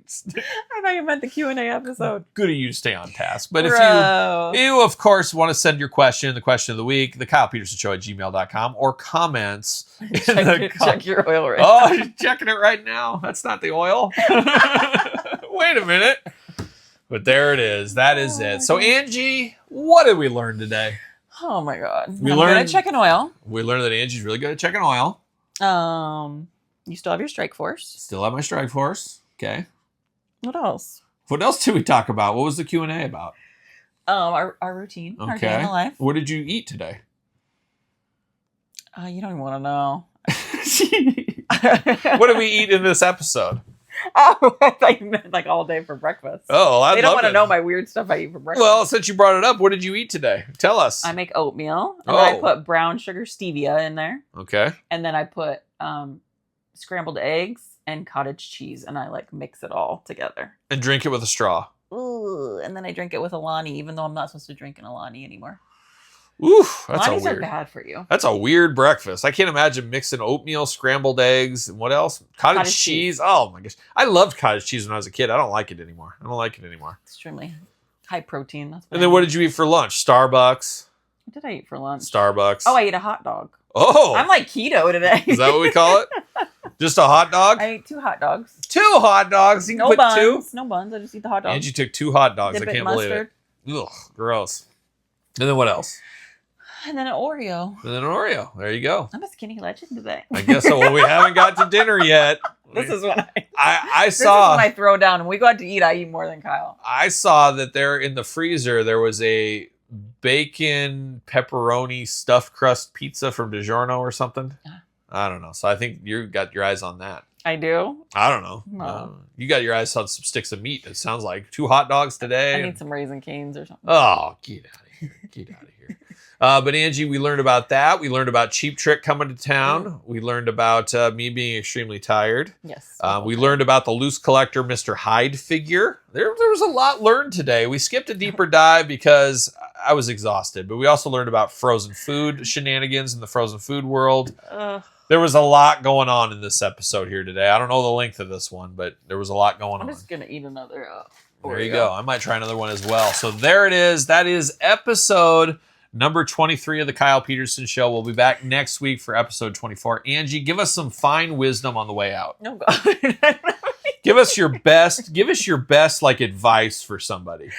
thought you meant the Q&A episode. Good of you to stay on task. But Bro. if you, of course, want to send your question, the question of the week, the KylePetersonShow@gmail.com, or comments. Check your oil rate. Oh, you're checking it right now. That's not the oil. Wait a minute. But there it is. That is it. So, Angie, what did we learn today? Oh my God. I'm learned- good at checking oil. We learned that Angie's really good at checking oil. You still have your strike force. Still have my strike force. Okay. What else? What else did we talk about? What was the Q&A about? Our routine. Our day in the life. What did you eat today? You don't even want to know. What did we eat in this episode? Oh, I thought you meant like all day for breakfast. Oh, I They don't want to know my weird stuff I eat for breakfast. Well, since you brought it up, what did you eat today? Tell us. I make oatmeal, and then I Oh. put brown sugar stevia in there, Okay. and then I put scrambled eggs and cottage cheese, and I like mix it all together. And drink it with a straw. Ooh, and then I drink it with Alani, even though I'm not supposed to drink an Alani anymore. Ooh, that's Alanis a are weird. bad for you. That's a weird breakfast. I can't imagine mixing oatmeal, scrambled eggs, and what else? Cottage cheese. cheese. Oh my gosh, I loved cottage cheese when I was a kid. I don't like it anymore. Extremely high protein. That's And then what did you eat for lunch? Starbucks. What did I eat for lunch? Starbucks. Oh, I ate a hot dog. Oh, I'm like keto today. is that what we call it? Just a hot dog? I ate 2 hot dogs. 2 hot dogs. You can No put buns. 2. No buns. I just eat the hot dogs. Angie took 2 hot dogs. Dip I it can't in believe it. mustard. Ugh, gross. And then what else? And then an Oreo. And then an Oreo. There you go. I'm a skinny legend today. I guess so. Well, we haven't got to dinner yet. This is when I this saw. is when I throw down. When we go out to eat, I eat more than Kyle. I saw that there in the freezer there was a bacon pepperoni stuffed crust pizza from DiGiorno or something. I don't know. So I think you got your eyes on that. I do. I don't know. No. You got your eyes on some sticks of meat. It sounds like 2 hot dogs today. I need some Raisin Canes or something. Oh, get out of here. Get out of here. But Angie, we learned about that. We learned about Cheap Trick coming to town. We learned about me being extremely tired. Yes. We learned about the loose collector Mr. Hyde figure. There was a lot learned today. We skipped a deeper dive because I was exhausted. But we also learned about frozen food shenanigans in the frozen food world. There was a lot going on in this episode here today. I don't know the length of this one, but there was a lot going on. I'm just going to eat another There you go. I might try another one as well. So there it is. That is episode number 23 of the Kyle Peterson Show. We'll be back next week for episode 24. Angie, give us some fine wisdom on the way out. No, God. Give us your best like advice for somebody.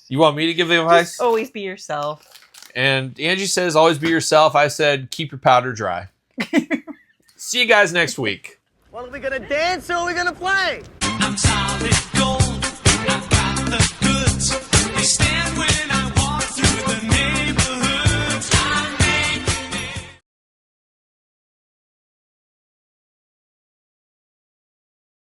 You want me to give the advice? Just always be yourself. And Angie says, always be yourself. I said, keep your powder dry. See you guys next week. Well, are we gonna dance or are we gonna play? I'm solid gold.